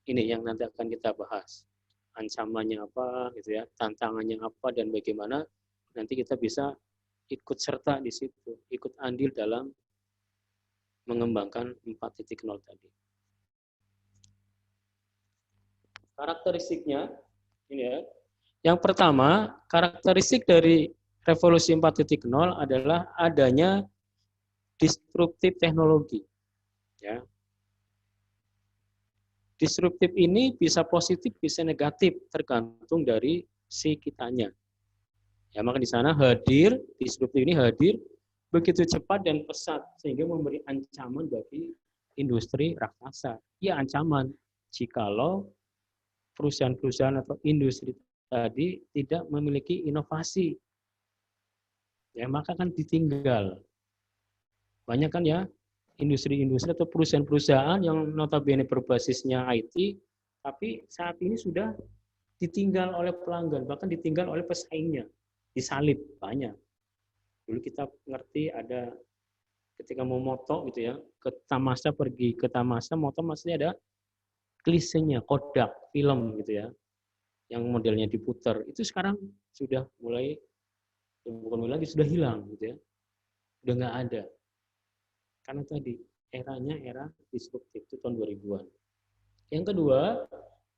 Ini yang nanti akan kita bahas. Ancamannya apa gitu ya, tantangannya apa, dan bagaimana nanti kita bisa ikut serta di situ, ikut andil dalam mengembangkan 4.0 tadi. Karakteristiknya ini ya. Yang pertama, karakteristik dari revolusi 4.0 adalah adanya disruptif teknologi. Ya. Disruptif ini bisa positif, bisa negatif, tergantung dari si kitanya. Ya, maka di sana hadir, disruptif ini hadir begitu cepat dan pesat, sehingga memberi ancaman bagi industri raksasa. Ya, ancaman jikalau perusahaan-perusahaan atau industri tadi tidak memiliki inovasi. Ya, maka kan ditinggal. Banyak kan ya, industri-industri atau perusahaan-perusahaan yang notabene berbasisnya IT, tapi saat ini sudah ditinggal oleh pelanggan, bahkan ditinggal oleh pesaingnya, disalib banyak. Dulu kita ngerti ada ketika mau moto gitu ya, ke Tamasa, pergi ke Tamasa, moto maksudnya ada klisenya, Kodak, film gitu ya, yang modelnya diputar, itu sekarang sudah mulai, bukan mulai lagi, sudah hilang gitu ya, udah nggak ada. Karena tadi eranya era disruptif itu tahun 2000-an. Yang kedua,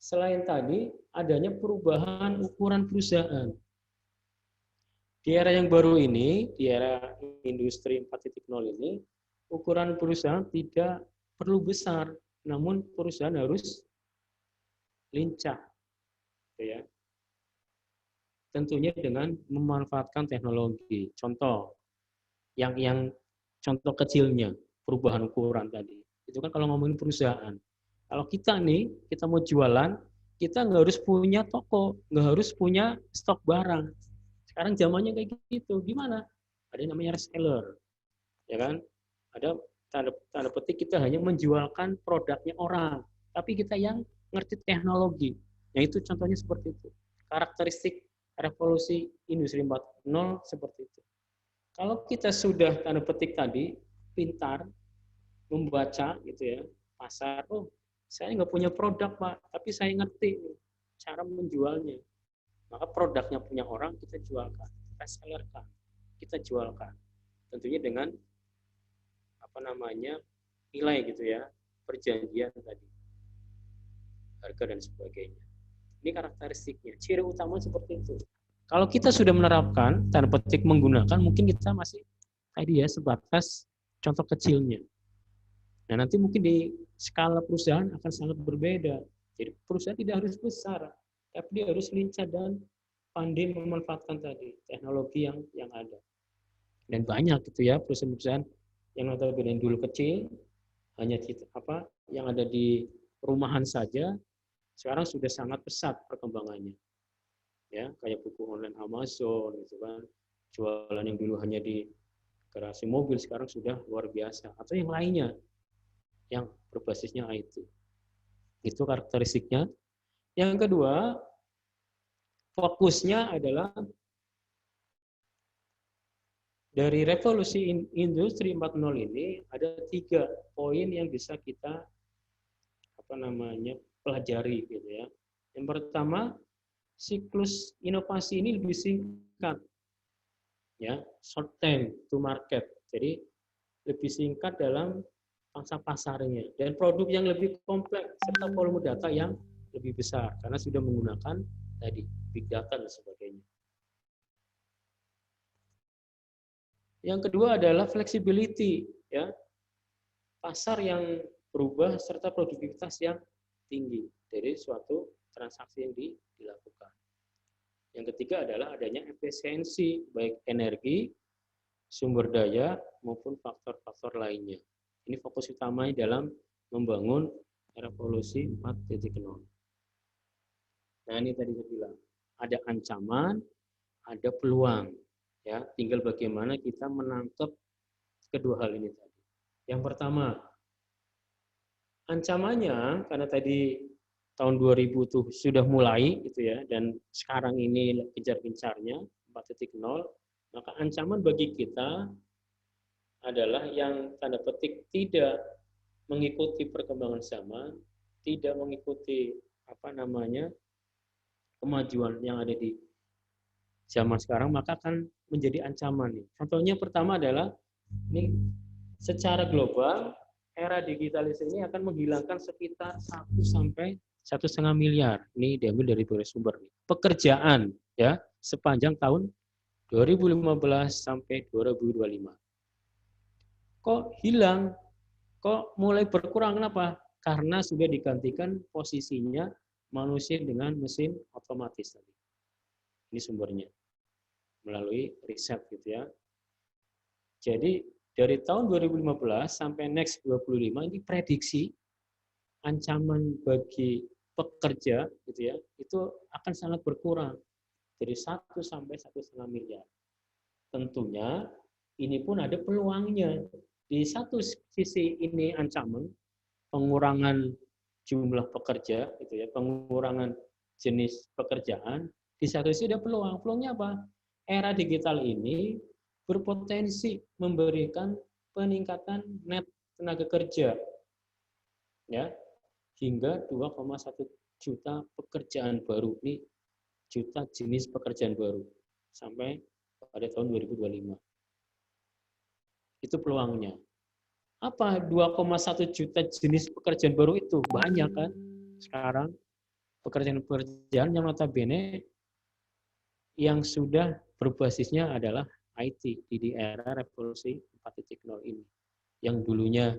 selain tadi adanya perubahan ukuran perusahaan. Di era yang baru ini, di era industri 4.0 ini, ukuran perusahaan tidak perlu besar, namun perusahaan harus lincah, ya. Tentunya dengan memanfaatkan teknologi. Contoh, yang contoh kecilnya, perubahan ukuran tadi. Itu kan kalau ngomongin perusahaan. Kalau kita nih, kita mau jualan, kita nggak harus punya toko, nggak harus punya stok barang. Sekarang zamannya kayak gitu. Gimana? Ada yang namanya reseller. Ya kan? Ada tanda petik kita hanya menjualkan produknya orang. Tapi kita yang ngerti teknologi. Nah, itu contohnya seperti itu. Karakteristik revolusi industri 4.0 seperti itu. Kalau kita sudah tanda petik tadi, pintar, membaca gitu ya, pasar, oh saya nggak punya produk Pak, tapi saya ngerti nih, cara menjualnya. Maka produknya punya orang kita jualkan, kita sellerkan, kita jualkan. Tentunya dengan apa namanya nilai gitu ya, perjanjian tadi, harga dan sebagainya. Ini karakteristiknya, ciri utama seperti itu. Kalau kita sudah menerapkan, tanda petik menggunakan, mungkin kita masih tadi ya sebatas contoh kecilnya. Nah, nanti mungkin di skala perusahaan akan sangat berbeda. Jadi perusahaan tidak harus besar, tapi dia harus lincah dan pandai memanfaatkan tadi teknologi yang ada. Dan banyak gitu ya perusahaan-perusahaan yang notabene dulu kecil, hanya yang ada di rumahan saja, sekarang sudah sangat pesat perkembangannya. Ya, kayak buku online Amazon gitu kan. Jualan yang dulu hanya di garasi mobil sekarang sudah luar biasa, atau yang lainnya yang berbasisnya IT. Itu karakteristiknya. Yang kedua, fokusnya adalah dari revolusi industri 4.0 ini ada 3 poin yang bisa kita pelajari gitu ya. Yang pertama, siklus inovasi ini lebih singkat. Ya, short time to market. Jadi lebih singkat dalam pangsa pasarnya, dan produk yang lebih kompleks serta volume data yang lebih besar karena sudah menggunakan tadi big data dan sebagainya. Yang kedua adalah flexibility, ya, pasar yang berubah serta produktivitas yang tinggi dari suatu transaksi yang dilakukan. Yang ketiga adalah adanya efisiensi baik energi, sumber daya maupun faktor-faktor lainnya. Ini fokus utamanya dalam membangun revolusi 4.0. Nah, ini tadi saya bilang, ada ancaman, ada peluang. Ya, tinggal bagaimana kita menangkap kedua hal ini tadi. Yang pertama, ancamannya karena tadi tahun 2000 tuh sudah mulai gitu ya, dan sekarang ini gencar-gencarnya 4.0, maka ancaman bagi kita adalah yang tanda petik tidak mengikuti perkembangan zaman, tidak mengikuti kemajuan yang ada di zaman sekarang, maka akan menjadi ancaman. Contohnya pertama adalah ini secara global era digitalisasi ini akan menghilangkan sekitar 1 sampai 1,5 miliar. Ini diambil dari beberapa sumber. Pekerjaan ya sepanjang tahun 2015 sampai 2025. Kok hilang? Kok mulai berkurang? Kenapa? Karena sudah digantikan posisinya manusia dengan mesin otomatis tadi. Ini sumbernya melalui riset gitu ya. Jadi dari tahun 2015 sampai next 25 ini prediksi ancaman bagi pekerja gitu ya, itu akan sangat berkurang dari 1 sampai 1,5 miliar. Tentunya ini pun ada peluangnya. Di satu sisi ini ancaman pengurangan jumlah pekerja gitu ya, pengurangan jenis pekerjaan, di satu sisi ada peluang. Peluangnya apa? Era digital ini berpotensi memberikan peningkatan net tenaga kerja ya hingga 2,1 juta pekerjaan baru. Ini juta jenis pekerjaan baru sampai pada tahun 2025. Itu peluangnya. Apa 2,1 juta jenis pekerjaan baru itu? Banyak kan sekarang pekerjaan-pekerjaan yang notabene yang sudah berbasisnya adalah IT di era revolusi 4.0 ini. Yang dulunya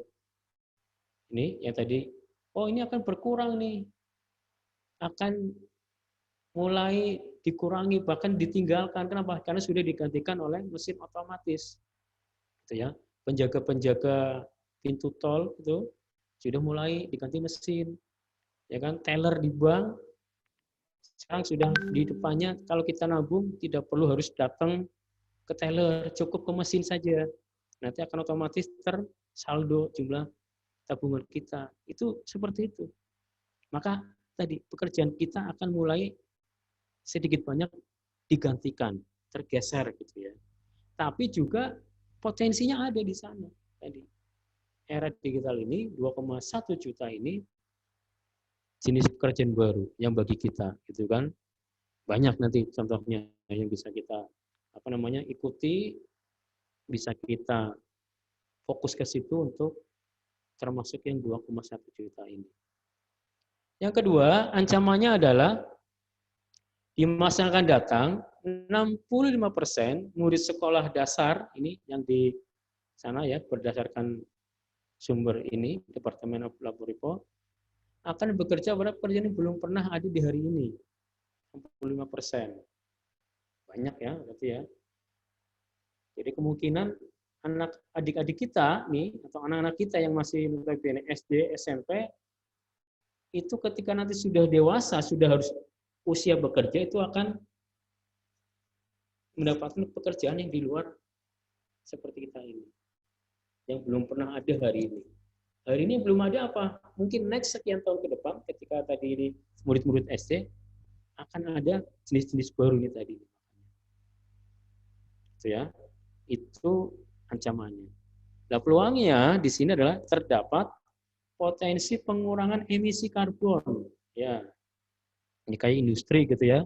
ini yang tadi, oh ini akan berkurang nih. Akan mulai dikurangi bahkan ditinggalkan. Kenapa? Karena sudah digantikan oleh mesin otomatis. Gitu ya. Penjaga-penjaga pintu tol itu sudah mulai diganti mesin. Ya kan? Teller di bank sekarang sudah di depannya kalau kita nabung tidak perlu harus datang ke teller, cukup ke mesin saja. Nanti akan otomatis tersaldo jumlah tabungan kita. Itu seperti itu. Maka tadi pekerjaan kita akan mulai sedikit banyak digantikan, tergeser gitu ya. Tapi juga potensinya ada di sana tadi. Era digital ini 2,1 juta ini jenis pekerjaan baru yang bagi kita gitu kan. Banyak nanti contohnya yang bisa kita ikuti, bisa kita fokus ke situ untuk termasuk yang 2,1 juta ini. Yang kedua, ancamannya adalah di masa akan datang 65% murid sekolah dasar ini yang di sana ya berdasarkan sumber ini Departemen of Labor Report akan bekerja pada pekerjaan yang belum pernah ada di hari ini. 65%. Banyak ya berarti ya. Jadi kemungkinan adik-adik kita nih atau anak-anak kita yang masih notabene SD, SMP itu ketika nanti sudah dewasa, sudah harus usia bekerja itu akan mendapatkan pekerjaan yang di luar seperti kita ini. Yang belum pernah ada hari ini. Hari ini belum ada apa? Mungkin next sekian tahun ke depan ketika tadi ini murid-murid SD akan ada jenis-jenis baru ini tadi. Itu ya. Itu ancamannya. Nah, peluangnya di sini adalah terdapat potensi pengurangan emisi karbon. Ya. Ini kayak industri gitu ya.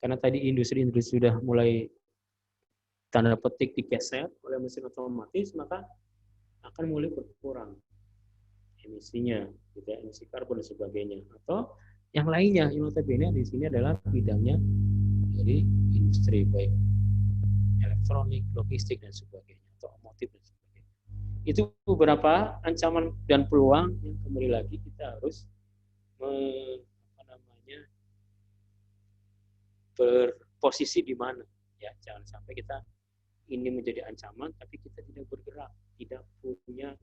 Karena tadi industri sudah mulai tanda petik digeser oleh mesin otomatis, maka akan mulai berkurang emisinya, gitu ya, emisi karbon dan sebagainya. Atau yang lainnya, yang notabene di sini adalah bidangnya dari industri baik elektronik, logistik dan sebagainya, atau otomotif dan sebagainya. Itu beberapa ancaman dan peluang yang kembali lagi kita harus berposisi di mana, ya jangan sampai kita ini menjadi ancaman, tapi kita tidak bergerak, tidak punya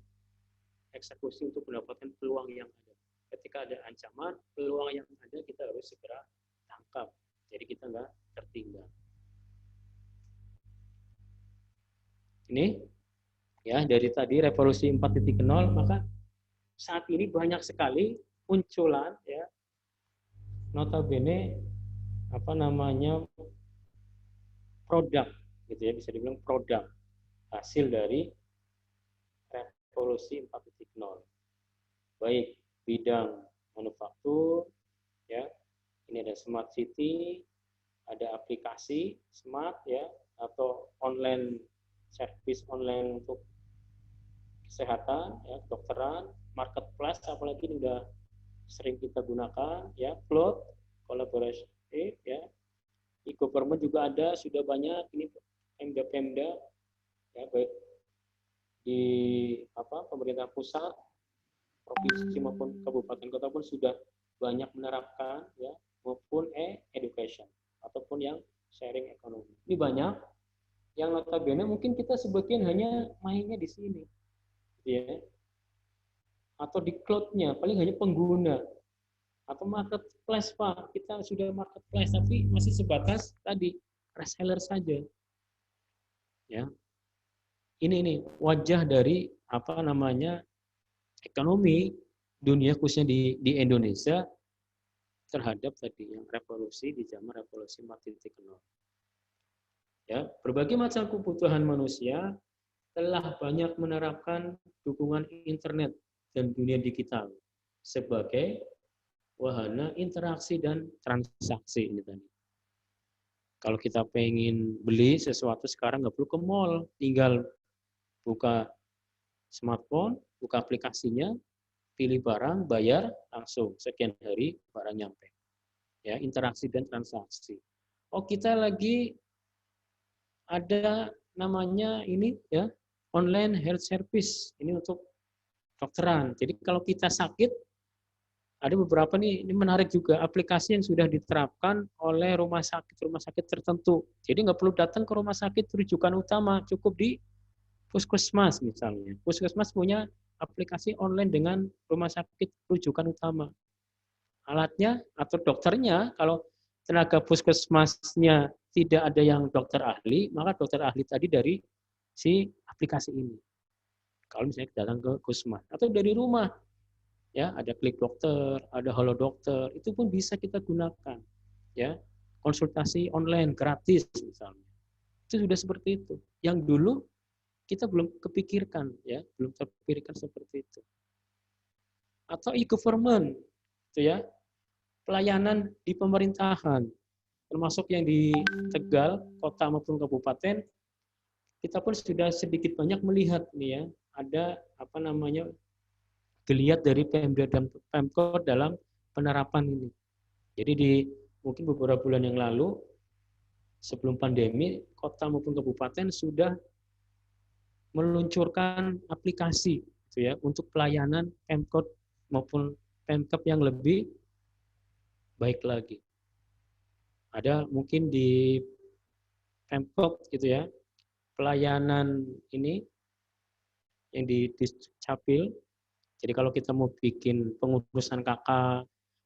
eksekusi untuk mendapatkan peluang yang ada. Ketika ada ancaman, peluang yang ada kita harus segera tangkap. Jadi kita nggak tertinggal. Ini ya dari tadi revolusi 4.0, maka saat ini banyak sekali munculan ya notabene apa namanya produk gitu ya, bisa dibilang produk hasil dari revolusi 4.0. Baik bidang manufaktur ya, ini ada smart city, ada aplikasi smart ya, atau online service online untuk kesehatan ya, kedokteran, marketplace apalagi ini udah sering kita gunakan ya, cloud, kolaborasi ya, e-government juga ada, sudah banyak ini Pemda-Pemda ya, baik di pemerintah pusat, provinsi maupun kabupaten kota pun sudah banyak menerapkan ya, maupun education ataupun yang sharing ekonomi. Ini banyak yang notabene mungkin kita sebagian hanya mainnya di sini ya, atau di cloud-nya paling hanya pengguna, atau marketplace Pak, kita sudah marketplace tapi masih sebatas tadi reseller saja ya. Ini wajah dari apa namanya ekonomi dunia khususnya di Indonesia terhadap tadi yang revolusi di zaman revolusi 4.0. Ya, berbagai macam kebutuhan manusia telah banyak menerapkan dukungan internet dan dunia digital sebagai wahana interaksi dan transaksi ini tadi. Kalau kita pengen beli sesuatu sekarang nggak perlu ke mall, tinggal buka smartphone, buka aplikasinya, pilih barang, bayar, langsung sekian hari barang nyampe. Ya, interaksi dan transaksi. Oh, kita lagi ada namanya ini ya, online health service. Ini untuk dokteran. Jadi kalau kita sakit, ada beberapa nih, ini menarik juga, aplikasi yang sudah diterapkan oleh rumah sakit tertentu. Jadi nggak perlu datang ke rumah sakit rujukan utama, cukup di puskesmas misalnya. Puskesmas punya aplikasi online dengan rumah sakit rujukan utama. Alatnya atau dokternya, kalau tenaga puskesmasnya tidak ada yang dokter ahli, maka dokter ahli tadi dari si aplikasi ini. Kalau misalnya datang ke puskesmas atau dari rumah, ya ada klik dokter, ada halo dokter, itu pun bisa kita gunakan, ya konsultasi online gratis misalnya. Itu sudah seperti itu. Yang dulu kita belum kepikirkan, ya belum terpikirkan seperti itu. Atau e-government, itu ya pelayanan di pemerintahan, termasuk yang di Tegal, kota maupun kabupaten, kita pun sudah sedikit banyak melihat nih ya, ada apa namanya geliat dari Pemda dan Pemkot dalam penerapan ini. Jadi di mungkin beberapa bulan yang lalu, sebelum pandemi, kota maupun kabupaten sudah meluncurkan aplikasi gitu ya, untuk pelayanan Pemkot maupun Pemkab yang lebih baik lagi. Ada mungkin di Pemkot gitu ya, pelayanan ini yang di Capil. Jadi kalau kita mau bikin pengurusan KK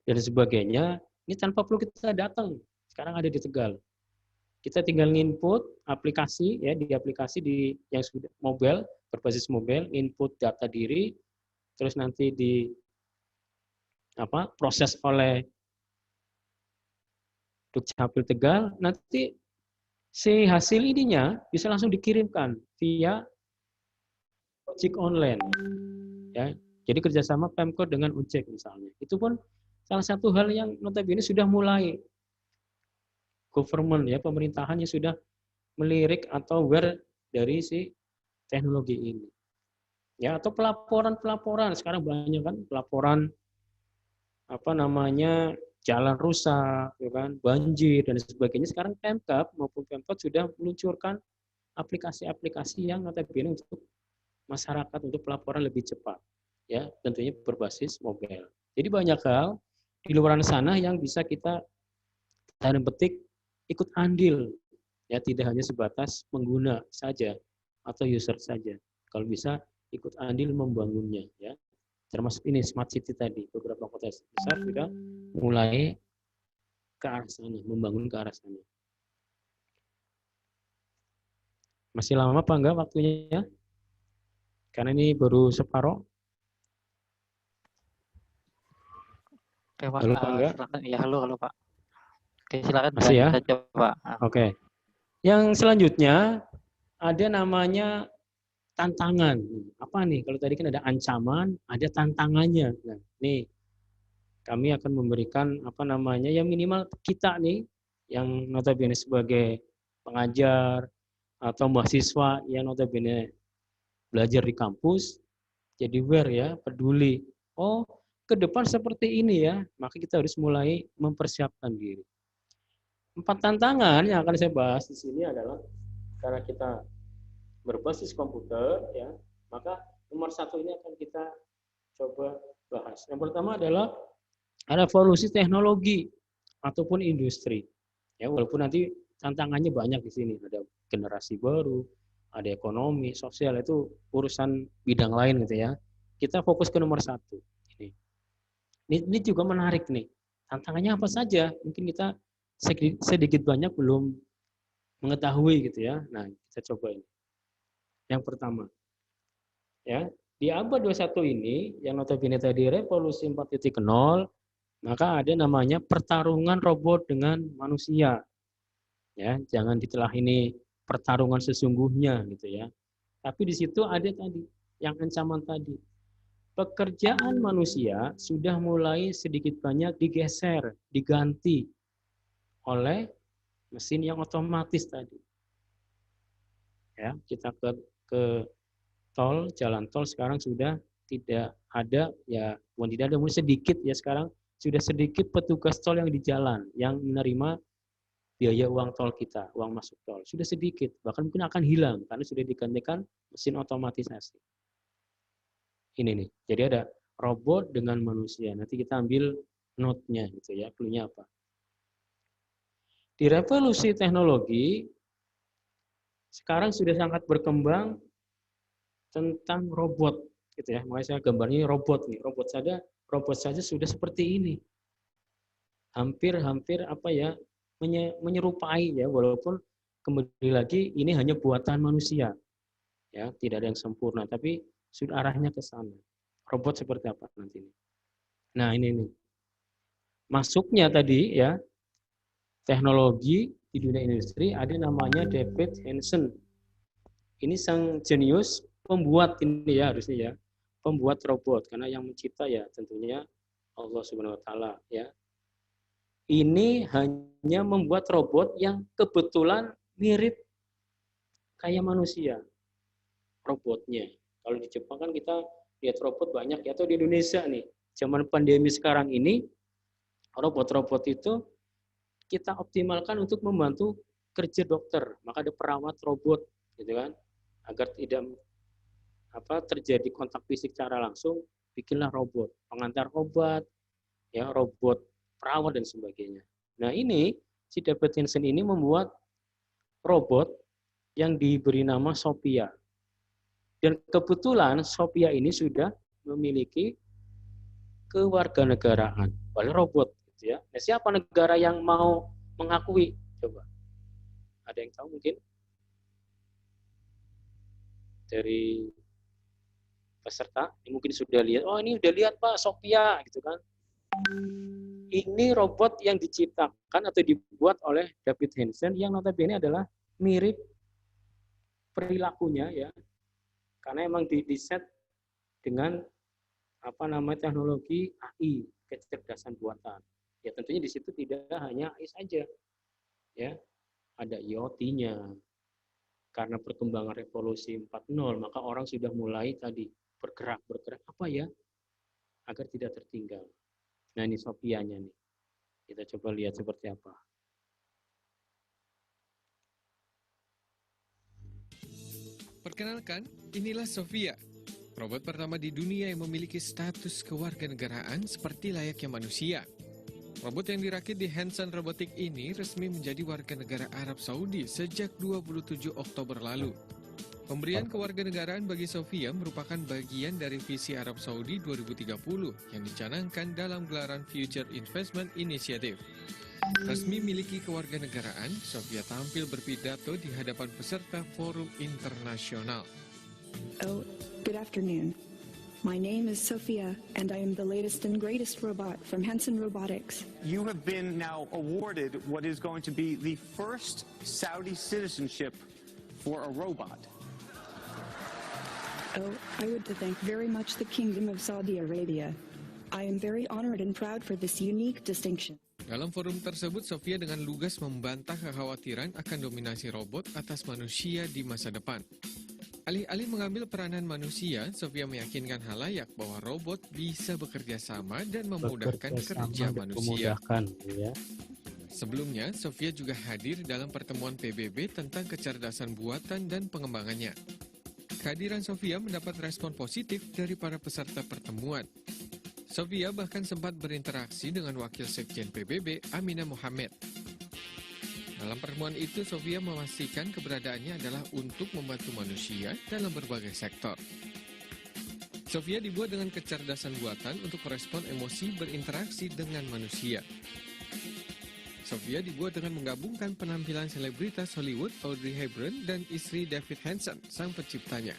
dan sebagainya, ini tanpa perlu kita datang. Sekarang ada di Tegal. Kita tinggal nginput aplikasi ya, di aplikasi di yang sudah mobile, berbasis mobile, input data diri, terus nanti di proses oleh Dukcapil Tegal, nanti si hasil ininya bisa langsung dikirimkan via ojek online. Ya, jadi kerjasama Pemkot dengan ojek misalnya. Itu pun salah satu hal yang notabene sudah mulai government ya, pemerintahannya sudah melirik atau aware dari si teknologi ini. Ya, atau pelaporan sekarang banyak kan pelaporan jalan rusak, ya kan, banjir dan sebagainya. Sekarang Pemkab maupun Pemkot sudah meluncurkan aplikasi-aplikasi yang notabene untuk masyarakat untuk pelaporan lebih cepat, ya tentunya berbasis mobile. Jadi banyak hal di luar sana yang bisa kita tanda petik ikut andil, ya tidak hanya sebatas pengguna saja atau user saja. Kalau bisa ikut andil membangunnya, ya. Termasuk ini smart city tadi, beberapa kota besar sudah mulai ke arah sana, membangun ke arah sana. Masih lama apa enggak waktunya? Karena ini baru separuh. Oke, Pak. Halo Pak enggak? Silakan. Ya, halo Pak. Oke, silakan Masih ya? saja, Pak. Oke. Yang selanjutnya ada namanya tantangan. Apa nih? Kalau tadi kan ada ancaman, ada tantangannya. Nah, nih kami akan memberikan apa namanya ya minimal kita nih yang notabene sebagai pengajar atau mahasiswa yang notabene belajar di kampus jadi aware ya, peduli. Oh, ke depan seperti ini ya, maka kita harus mulai mempersiapkan diri. 4 tantangan yang akan saya bahas di sini adalah karena kita berbasis komputer ya, maka nomor 1 ini akan kita coba bahas. Yang pertama adalah revolusi teknologi ataupun industri. Ya, walaupun nanti tantangannya banyak di sini, ada generasi baru, ada ekonomi, sosial, itu urusan bidang lain gitu ya. Kita fokus ke nomor 1. Ini juga menarik nih. Tantangannya apa saja? Mungkin kita sedikit banyak belum mengetahui gitu ya. Nah, kita coba ini. Yang pertama, ya di abad 21 ini, yang notabene tadi revolusi 4.0, maka ada namanya pertarungan robot dengan manusia. Ya, jangan ditelah ini pertarungan sesungguhnya gitu ya. Tapi di situ ada tadi yang ancaman tadi. Pekerjaan manusia sudah mulai sedikit banyak digeser, diganti oleh mesin yang otomatis tadi. Ya, kita ke tol, jalan tol sekarang sudah tidak ada ya, bukan tidak ada, mulai sedikit ya sekarang sudah sedikit petugas tol yang di jalan yang menerima biaya uang tol kita, uang masuk tol. Sudah sedikit, bahkan mungkin akan hilang karena sudah digantikan mesin otomatisasi. Ini nih, jadi ada robot dengan manusia. Nanti kita ambil note-nya gitu ya, clue-nya apa. Di revolusi teknologi, sekarang sudah sangat berkembang tentang robot gitu ya. Makanya saya gambarnya robot nih, robot saja sudah seperti ini. Hampir apa ya, menyerupai ya, walaupun kembali lagi ini hanya buatan manusia. Ya, tidak ada yang sempurna, tapi sudah arahnya ke sana. Robot seperti apa nanti ini? Nah, ini nih. Masuknya tadi ya, teknologi di dunia industri ada namanya David Hanson. Ini sang jenius pembuat ini ya, harusnya ya, pembuat robot, karena yang mencipta ya tentunya Allah Subhanahu wa taala ya. Ini hanya membuat robot yang kebetulan mirip kayak manusia. Robotnya. Kalau di Jepang kan kita lihat robot banyak ya, atau di Indonesia nih, zaman pandemi sekarang ini robot-robot itu kita optimalkan untuk membantu kerja dokter. Maka ada perawat robot gitu kan, agar tidak terjadi kontak fisik secara langsung, bikinlah robot, pengantar obat, ya robot perawat dan sebagainya. Nah ini si David Hanson ini membuat robot yang diberi nama Sophia. Dan kebetulan Sophia ini sudah memiliki kewarganegaraan oleh robot, gitu ya. Nah, siapa negara yang mau mengakui? Coba, ada yang tahu mungkin dari peserta? Ini mungkin sudah lihat. Oh, ini udah lihat Pak, Sophia, gitu kan? Ini robot yang diciptakan atau dibuat oleh David Hanson yang notabene adalah mirip perilakunya ya. Karena emang diset dengan teknologi AI, kecerdasan buatan. Ya tentunya di situ tidak hanya AI saja. Ya, ada IoT-nya. Karena perkembangan revolusi 4.0, maka orang sudah mulai tadi bergerak apa ya? Agar tidak tertinggal. Nah, ini Sophia-nya nih. Kita coba lihat seperti apa. Perkenalkan, inilah Sophia, robot pertama di dunia yang memiliki status kewarganegaraan seperti layaknya manusia. Robot yang dirakit di Hanson Robotics ini resmi menjadi warga negara Arab Saudi sejak 27 Oktober lalu. Pemberian kewarganegaraan bagi Sophia merupakan bagian dari visi Arab Saudi 2030 yang dicanangkan dalam gelaran Future Investment Initiative. Resmi miliki kewarganegaraan, Sofia tampil berpidato di hadapan peserta forum internasional. Oh, good afternoon. My name is Sophia, and I am the latest and greatest robot from Hanson Robotics. You have been now awarded what is going to be the first Saudi citizenship for a robot. Oh, I would to thank very much the Kingdom of Saudi Arabia. I am very honored and proud for this unique distinction. Dalam forum tersebut, Sofia dengan lugas membantah kekhawatiran akan dominasi robot atas manusia di masa depan. Alih-alih mengambil peranan manusia, Sofia meyakinkan halayak bahwa robot bisa bekerja sama dan memudahkan kerja manusia. Ya. Sebelumnya, Sofia juga hadir dalam pertemuan PBB tentang kecerdasan buatan dan pengembangannya. Kehadiran Sofia mendapat respon positif dari para peserta pertemuan. Sofia bahkan sempat berinteraksi dengan Wakil Sekjen PBB, Aminah Mohamed. Dalam pertemuan itu, Sofia memastikan keberadaannya adalah untuk membantu manusia dalam berbagai sektor. Sofia dibuat dengan kecerdasan buatan untuk merespon emosi berinteraksi dengan manusia. Sofia dibuat dengan menggabungkan penampilan selebritas Hollywood Audrey Hepburn dan istri David Hansen, sang penciptanya.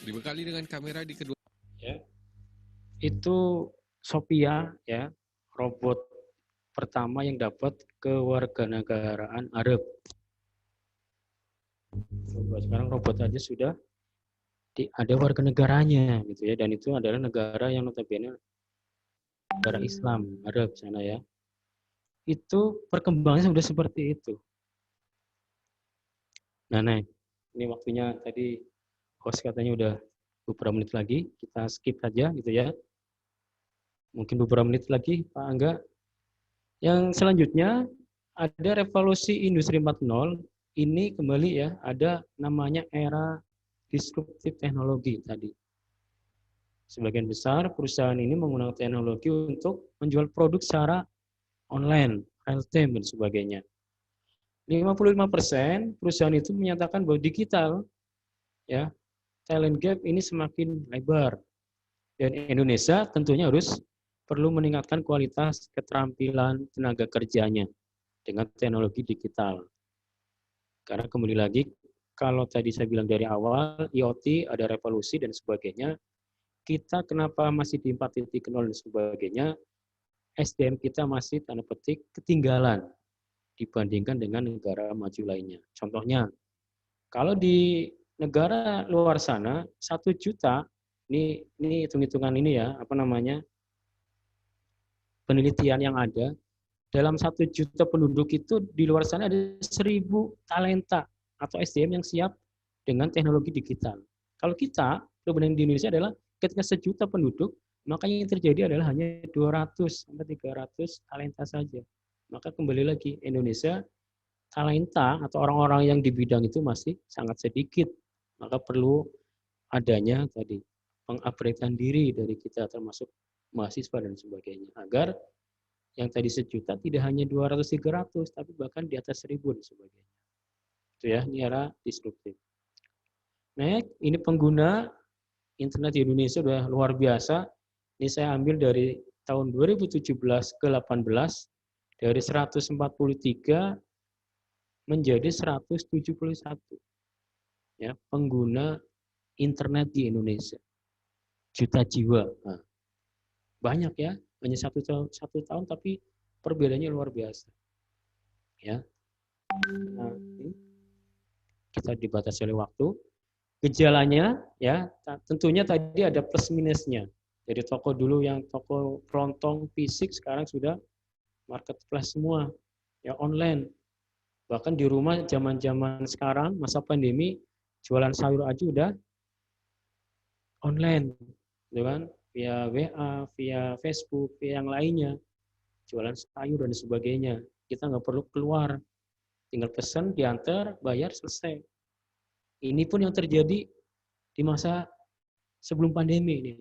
Dibekali dengan kamera di kedua. Ya. Itu Sophia, ya, robot pertama yang dapat kewarganegaraan Arab. Sekarang robot aja sudah ada warga negaranya gitu ya, dan itu adalah negara yang notabene negara Islam, Arab sana ya. Itu perkembangannya sudah seperti itu. Nah, ini waktunya tadi host katanya udah beberapa menit lagi, kita skip aja gitu ya. Mungkin beberapa menit lagi, Pak Angga. Yang selanjutnya ada revolusi industri 4.0. Ini kembali ya, ada namanya era disruptif teknologi tadi. Sebagian besar perusahaan ini menggunakan teknologi untuk menjual produk secara online, real time dan sebagainya. 55% perusahaan itu menyatakan bahwa digital ya, talent gap ini semakin lebar. Dan Indonesia tentunya harus perlu meningkatkan kualitas keterampilan tenaga kerjanya dengan teknologi digital. Karena kembali lagi, kalau tadi saya bilang dari awal, IoT ada revolusi dan sebagainya, kita kenapa masih di 4.0 dan sebagainya, SDM kita masih tanda petik ketinggalan dibandingkan dengan negara maju lainnya. Contohnya, kalau di negara luar sana, 1 juta, ini hitung-hitungan ini ya, penelitian yang ada, dalam 1 juta penduduk itu di luar sana ada 1.000 talenta atau SDM yang siap dengan teknologi digital. Kalau kita, perbandingan di Indonesia adalah ketika 1 juta penduduk, maka yang terjadi adalah hanya 200-300 talenta saja. Maka kembali lagi, Indonesia talenta atau orang-orang yang di bidang itu masih sangat sedikit. Maka perlu adanya tadi pengupgradean diri dari kita termasuk mahasiswa dan sebagainya, agar yang tadi 1 juta tidak hanya 200-300, tapi bahkan di atas 1.000 dan sebagainya. Itu ya, ini era disruptif. Nah, ini pengguna internet di Indonesia sudah luar biasa. Ini saya ambil dari tahun 2017 ke 18, dari 143 menjadi 171 ya, pengguna internet di Indonesia. Juta jiwa. Nah, banyak ya, hanya satu tahun tapi perbedaannya luar biasa. Ya. Nah, kita dibatasi oleh waktu. Gejalanya ya, tentunya tadi ada plus minusnya. Jadi toko dulu yang toko kelontong fisik sekarang sudah marketplace semua, ya online. Bahkan di rumah zaman-zaman sekarang masa pandemi jualan sayur aja udah online, gitu kan? Via WA, via Facebook, via yang lainnya, jualan sayur dan sebagainya. Kita nggak perlu keluar, tinggal pesan, diantar, bayar, selesai. Ini pun yang terjadi di masa sebelum pandemi ini.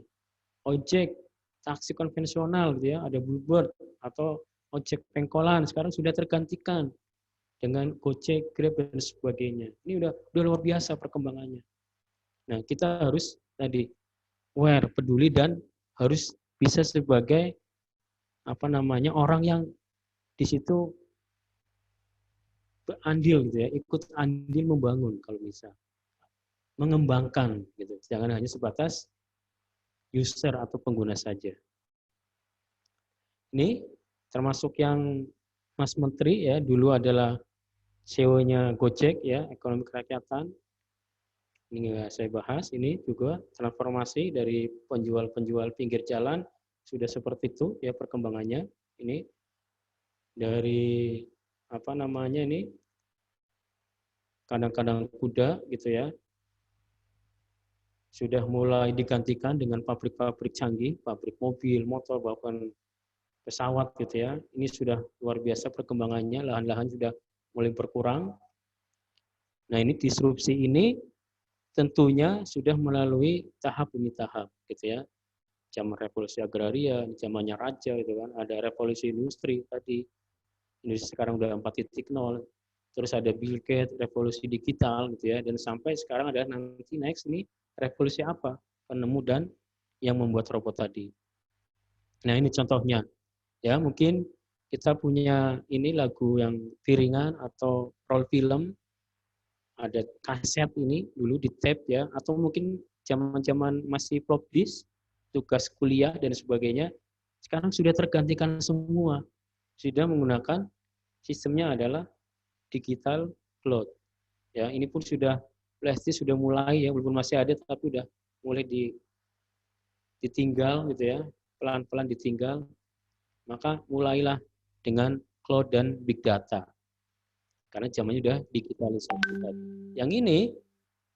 Ojek, taksi konvensional, gitu ya, ada Bluebird atau ojek pengkolan, sekarang sudah tergantikan dengan Gojek, Grab dan sebagainya. Ini udah luar biasa perkembangannya. Nah, kita harus tadi aware, peduli, dan harus bisa sebagai orang yang di situ andil gitu ya, ikut andil membangun kalau bisa, mengembangkan gitu, jangan hanya sebatas user atau pengguna saja. Ini termasuk yang Mas Menteri ya dulu adalah CEO-nya Gojek ya, ekonomi kerakyatan. Ini nggak saya bahas, ini juga transformasi dari penjual-penjual pinggir jalan sudah seperti itu ya perkembangannya. Ini dari apa namanya ini kadang-kadang kuda gitu ya, sudah mulai digantikan dengan pabrik-pabrik canggih, pabrik mobil, motor, bahkan pesawat gitu ya. Ini sudah luar biasa perkembangannya, lahan-lahan sudah mulai berkurang. Nah ini disrupsi ini tentunya sudah melalui tahap demi tahap gitu ya. Zaman revolusi agraria, zamannya raja gitu kan, ada revolusi industri tadi. Indonesia sekarang udah 4.0. Terus ada Bill Gates, revolusi digital gitu ya, dan sampai sekarang ada nanti next ini revolusi apa? Penemu dan yang membuat robot tadi. Nah ini contohnya, ya mungkin kita punya ini lagu yang piringan atau roll film, ada kaset ini dulu di tape ya, atau mungkin zaman-zaman masih flop disk, tugas kuliah dan sebagainya, sekarang sudah tergantikan semua, sudah menggunakan sistemnya adalah digital cloud. Ya, ini pun sudah plastik sudah mulai ya, walaupun masih ada tapi udah mulai ditinggal gitu ya, pelan-pelan ditinggal. Maka mulailah dengan cloud dan big data. Karena zamannya udah digitalisasi tadi. Yang ini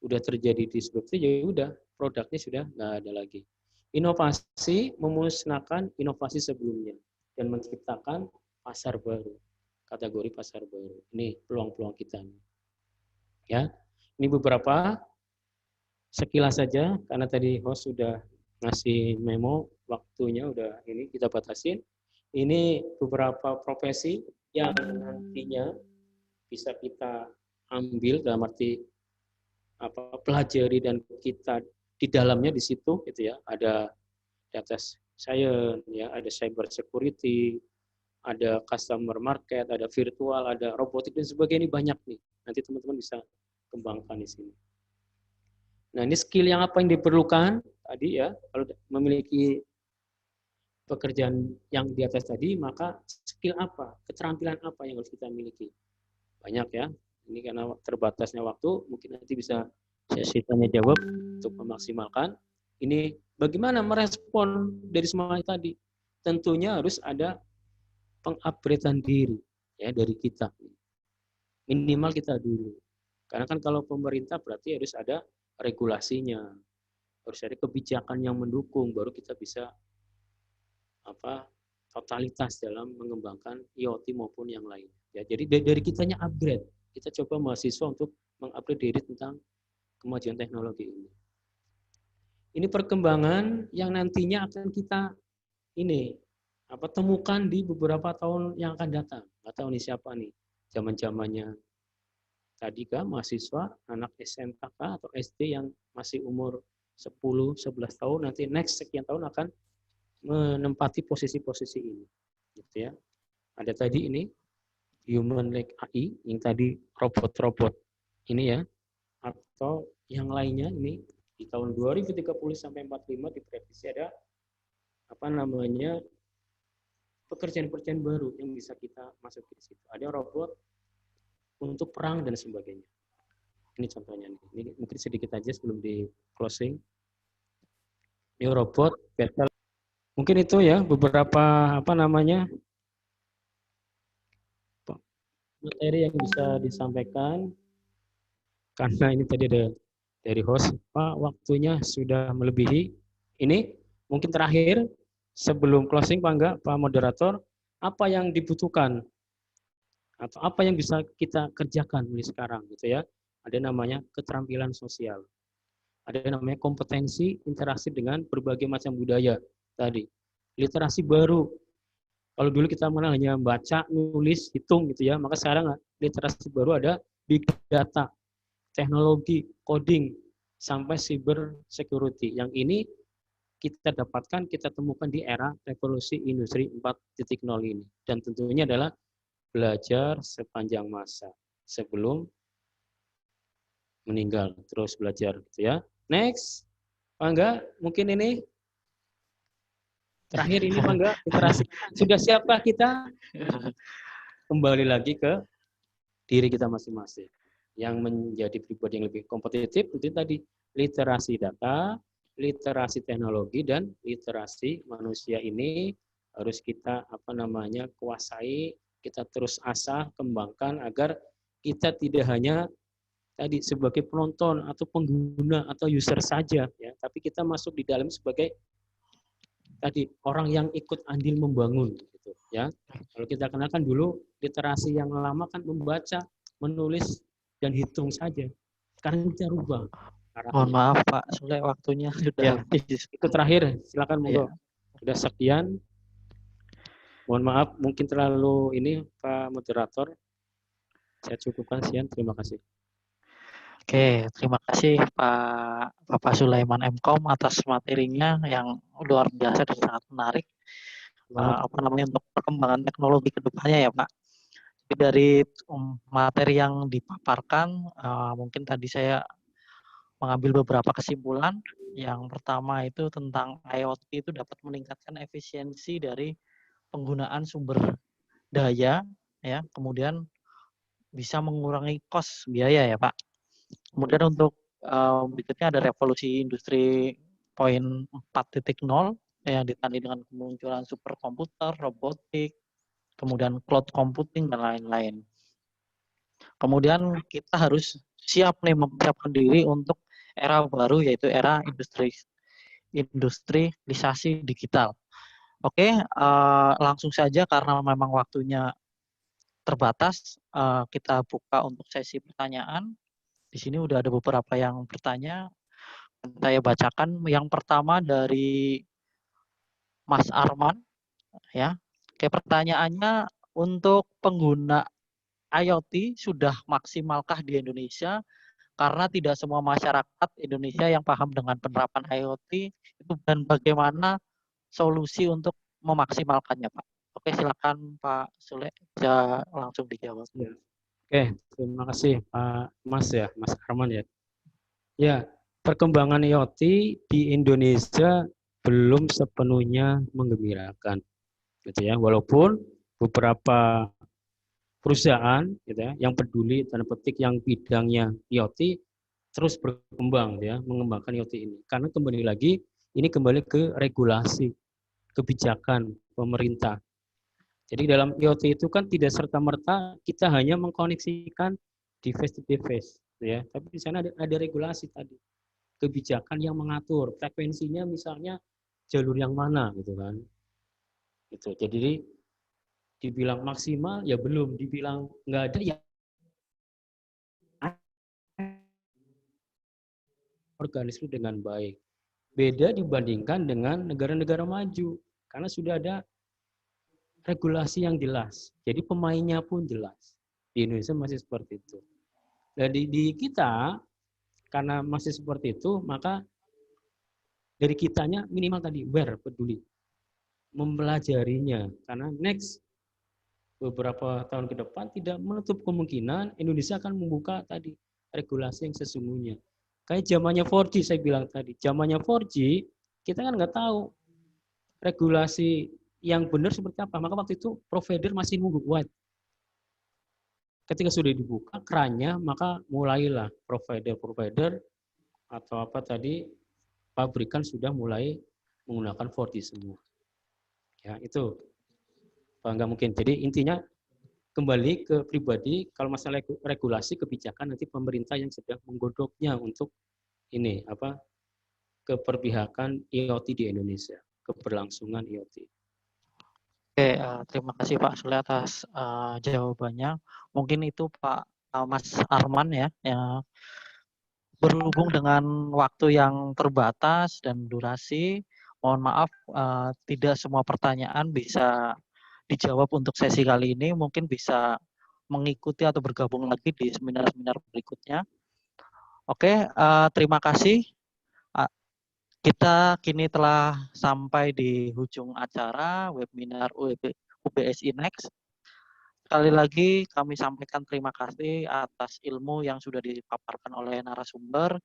udah terjadi disrupsi, ya udah produknya sudah nggak ada lagi. Inovasi memusnahkan inovasi sebelumnya dan menciptakan pasar baru. Kategori pasar baru. Ini peluang-peluang kita. Ya, ini beberapa sekilas saja karena tadi host sudah ngasih memo, waktunya udah ini kita batasin. Ini beberapa profesi yang nantinya bisa kita ambil dalam arti apa pelajari dan kita di dalamnya di situ gitu ya. Ada data science ya, ada cyber security, ada customer market, ada virtual, ada robotik dan sebagainya, ini banyak nih. Nanti teman-teman bisa kembangkan di sini. Nah, ini skill yang apa yang diperlukan tadi ya, kalau memiliki pekerjaan yang di atas tadi, maka skill apa, keterampilan apa yang harus kita miliki? Banyak ya. Ini karena terbatasnya waktu, mungkin nanti bisa sesi tanya jawab untuk memaksimalkan. Ini bagaimana merespon dari semua tadi? Tentunya harus ada pengupgradean diri ya dari kita, minimal kita dulu, karena kan kalau pemerintah berarti harus ada regulasinya, harus ada kebijakan yang mendukung, baru kita bisa apa totalitas dalam mengembangkan IoT maupun yang lain ya. Jadi dari kitanya upgrade, kita coba mahasiswa untuk mengupgrade diri tentang kemajuan teknologi ini. Ini perkembangan yang nantinya akan kita ini temukan di beberapa tahun yang akan datang. Nggak tahu nih siapa nih, zaman-zamannya tadi kah mahasiswa, anak SMK kah, atau SD yang masih umur 10-11 tahun, nanti next sekian tahun akan menempati posisi-posisi ini. Gitu ya. Ada tadi ini, human like AI, yang tadi robot-robot ini ya, atau yang lainnya ini, di tahun 2030 sampai 45 diprediksi ada pekerjaan-pekerjaan baru yang bisa kita masuki di situ. Ada robot untuk perang dan sebagainya. Ini contohnya nih. Ini mungkin sedikit aja sebelum di closing. Ini robot battle. Mungkin itu ya beberapa materi yang bisa disampaikan. Karena ini tadi ada dari host, Pak, waktunya sudah melebihi. Ini mungkin terakhir sebelum closing, Pak enggak, Pak Moderator, apa yang dibutuhkan atau apa yang bisa kita kerjakan mulai sekarang gitu ya. Ada namanya keterampilan sosial. Ada namanya kompetensi interaksi dengan berbagai macam budaya tadi. Literasi baru. Kalau dulu kita hanya baca, nulis, hitung gitu ya, maka sekarang literasi baru ada big data, teknologi, coding, sampai cyber security. Yang ini kita dapatkan, kita temukan di era revolusi industri 4.0 ini. Dan tentunya adalah belajar sepanjang masa sebelum meninggal, terus belajar gitu ya. Next, Mangga, mungkin ini terakhir ini Mangga, literasi. Sudah siapkah kita? Kembali lagi ke diri kita masing-masing. Yang menjadi pribadi yang lebih kompetitif itu tadi literasi data, literasi teknologi, dan literasi manusia ini harus kita kuasai, kita terus asah, kembangkan agar kita tidak hanya tadi sebagai penonton atau pengguna atau user saja ya, tapi kita masuk di dalam sebagai tadi orang yang ikut andil membangun gitu ya. Kalau kita kenalkan dulu literasi yang lama kan membaca, menulis dan hitung saja. Sekarang kita rubah. Mohon maaf Pak Sule, waktunya sudah ya, habis. Itu terakhir, silakan monggo. Ya. Sudah sekian. Mohon maaf mungkin terlalu ini Pak Moderator. Saya cukupkan sekian, terima kasih. Oke, terima kasih Pak Bapak Sulaiman M.Com atas materinya yang luar biasa dan sangat menarik. Untuk perkembangan teknologi ke depannya ya Pak. Jadi dari materi yang dipaparkan, mungkin tadi saya mengambil beberapa kesimpulan. Yang pertama itu tentang IoT itu dapat meningkatkan efisiensi dari penggunaan sumber daya, ya. Kemudian bisa mengurangi cost biaya ya Pak. Kemudian untuk berikutnya ada revolusi industri 4.0 yang ditandai dengan kemunculan superkomputer, robotik, kemudian cloud computing dan lain-lain. Kemudian kita harus siap nih mempersiapkan diri untuk era baru yaitu era industrialisasi digital. Oke, langsung saja karena memang waktunya terbatas, kita buka untuk sesi pertanyaan. Di sini udah ada beberapa yang bertanya. Saya bacakan. Yang pertama dari Mas Arman, ya. Oke, pertanyaannya untuk pengguna IoT sudah maksimalkah di Indonesia? Karena tidak semua masyarakat Indonesia yang paham dengan penerapan IoT itu, dan bagaimana solusi untuk memaksimalkannya, Pak? Oke, silakan Pak Sule, bisa langsung dijawab. Ya. Oke, terima kasih Pak Mas ya, Mas Arman ya. Ya, perkembangan IoT di Indonesia belum sepenuhnya menggembirakan, gitu ya. Walaupun beberapa perusahaan, gitu ya, yang peduli tanda petik yang bidangnya IoT terus berkembang, ya, mengembangkan IoT ini. Karena kembali lagi, ini kembali ke regulasi, kebijakan pemerintah. Jadi dalam IoT itu kan tidak serta-merta kita hanya mengkoneksikan device-to-device, ya. Tapi di sana ada regulasi tadi, kebijakan yang mengatur frekuensinya, misalnya jalur yang mana, gitu kan. Gitu. Jadi dibilang maksimal ya belum, dibilang nggak ada ya organisasi dengan baik. Beda dibandingkan dengan negara-negara maju karena sudah ada regulasi yang jelas. Jadi pemainnya pun jelas. Di Indonesia masih seperti itu. Dan di kita karena masih seperti itu, maka dari kitanya minimal tadi aware, peduli, mempelajarinya. Karena next beberapa tahun ke depan tidak menutup kemungkinan Indonesia akan membuka tadi regulasi yang sesungguhnya. Kayak zamannya 4G saya bilang tadi, zamannya 4G kita kan nggak tahu regulasi yang benar seperti apa. Maka waktu itu provider masih nunggu white. Ketika sudah dibuka kerannya, maka mulailah provider atau apa tadi pabrikan sudah mulai menggunakan 4G semua. Ya itu nggak mungkin. Jadi intinya kembali ke pribadi. Kalau masalah regulasi kebijakan nanti pemerintah yang sedang menggodoknya untuk ini apa keperpihakan IoT di Indonesia, keberlangsungan IoT. Oke, terima kasih Pak Sule atas jawabannya. Mungkin itu Pak Mas Arman ya, yang berhubung dengan waktu yang terbatas dan durasi, mohon maaf tidak semua pertanyaan bisa dijawab untuk sesi kali ini. Mungkin bisa mengikuti atau bergabung lagi di seminar-seminar berikutnya. Oke, terima kasih. Kita kini telah sampai di ujung acara webinar UBSI Next. Sekali lagi kami sampaikan terima kasih atas ilmu yang sudah dipaparkan oleh narasumber.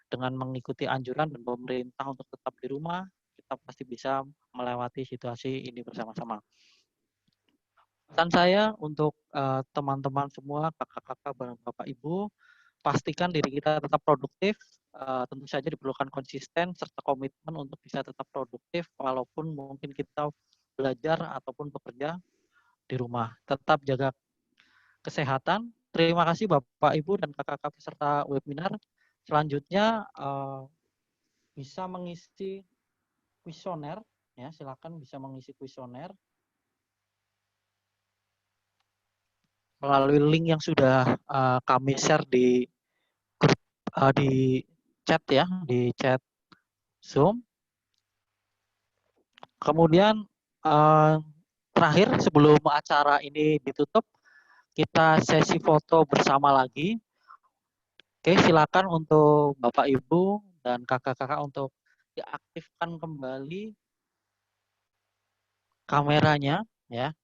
Dengan mengikuti anjuran dan pemerintah untuk tetap di rumah, kita pasti bisa melewati situasi ini bersama-sama. Pesan saya untuk teman-teman semua, kakak-kakak, bapak, ibu, pastikan diri kita tetap produktif. Tentu saja diperlukan konsisten serta komitmen untuk bisa tetap produktif walaupun mungkin kita belajar ataupun bekerja di rumah. Tetap jaga kesehatan. Terima kasih Bapak, Ibu, dan kakak-kakak peserta webinar. Selanjutnya bisa mengisi kuesioner, ya silakan bisa mengisi kuesioner melalui link yang sudah kami share di grup di chat ya, di chat Zoom. Kemudian terakhir sebelum acara ini ditutup, kita sesi foto bersama lagi. Oke, silakan untuk Bapak Ibu dan kakak-kakak untuk diaktifkan kembali kameranya ya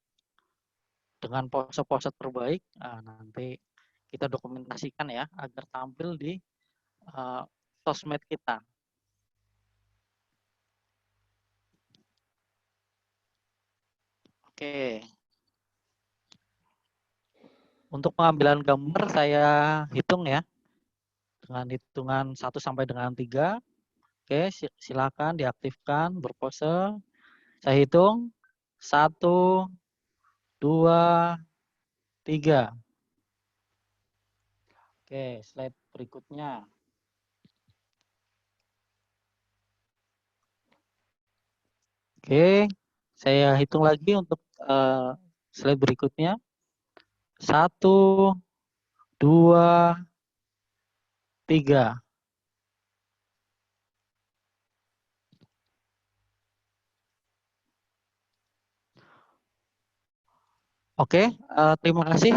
dengan pose-pose terbaik. Nanti kita dokumentasikan ya agar tampil di sosmed kita. Oke. Untuk pengambilan gambar saya hitung ya. Dengan hitungan 1 sampai dengan 3. Oke, silakan diaktifkan berpose. Saya hitung 1, 2, 3. Oke, slide berikutnya. Oke, saya hitung lagi untuk slide berikutnya. 1, 2, 3. Oke, terima kasih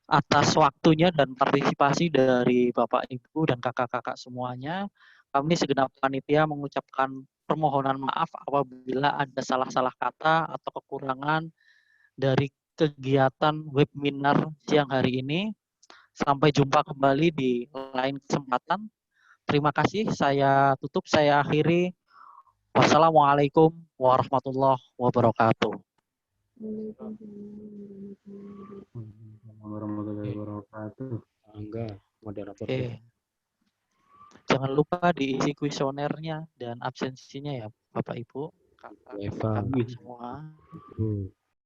atas waktunya dan partisipasi dari Bapak, Ibu, dan kakak-kakak semuanya. Kami segenap panitia mengucapkan permohonan maaf apabila ada salah-salah kata atau kekurangan dari kegiatan webinar siang hari ini. Sampai jumpa kembali di lain kesempatan. Terima kasih, saya tutup, saya akhiri. Wassalamualaikum warahmatullahi wabarakatuh. Warahmatullahi wabarakatuh. Angga, moderator. Oke. Jangan lupa diisi kuesionernya dan absensinya ya Bapak Ibu, kakak semua.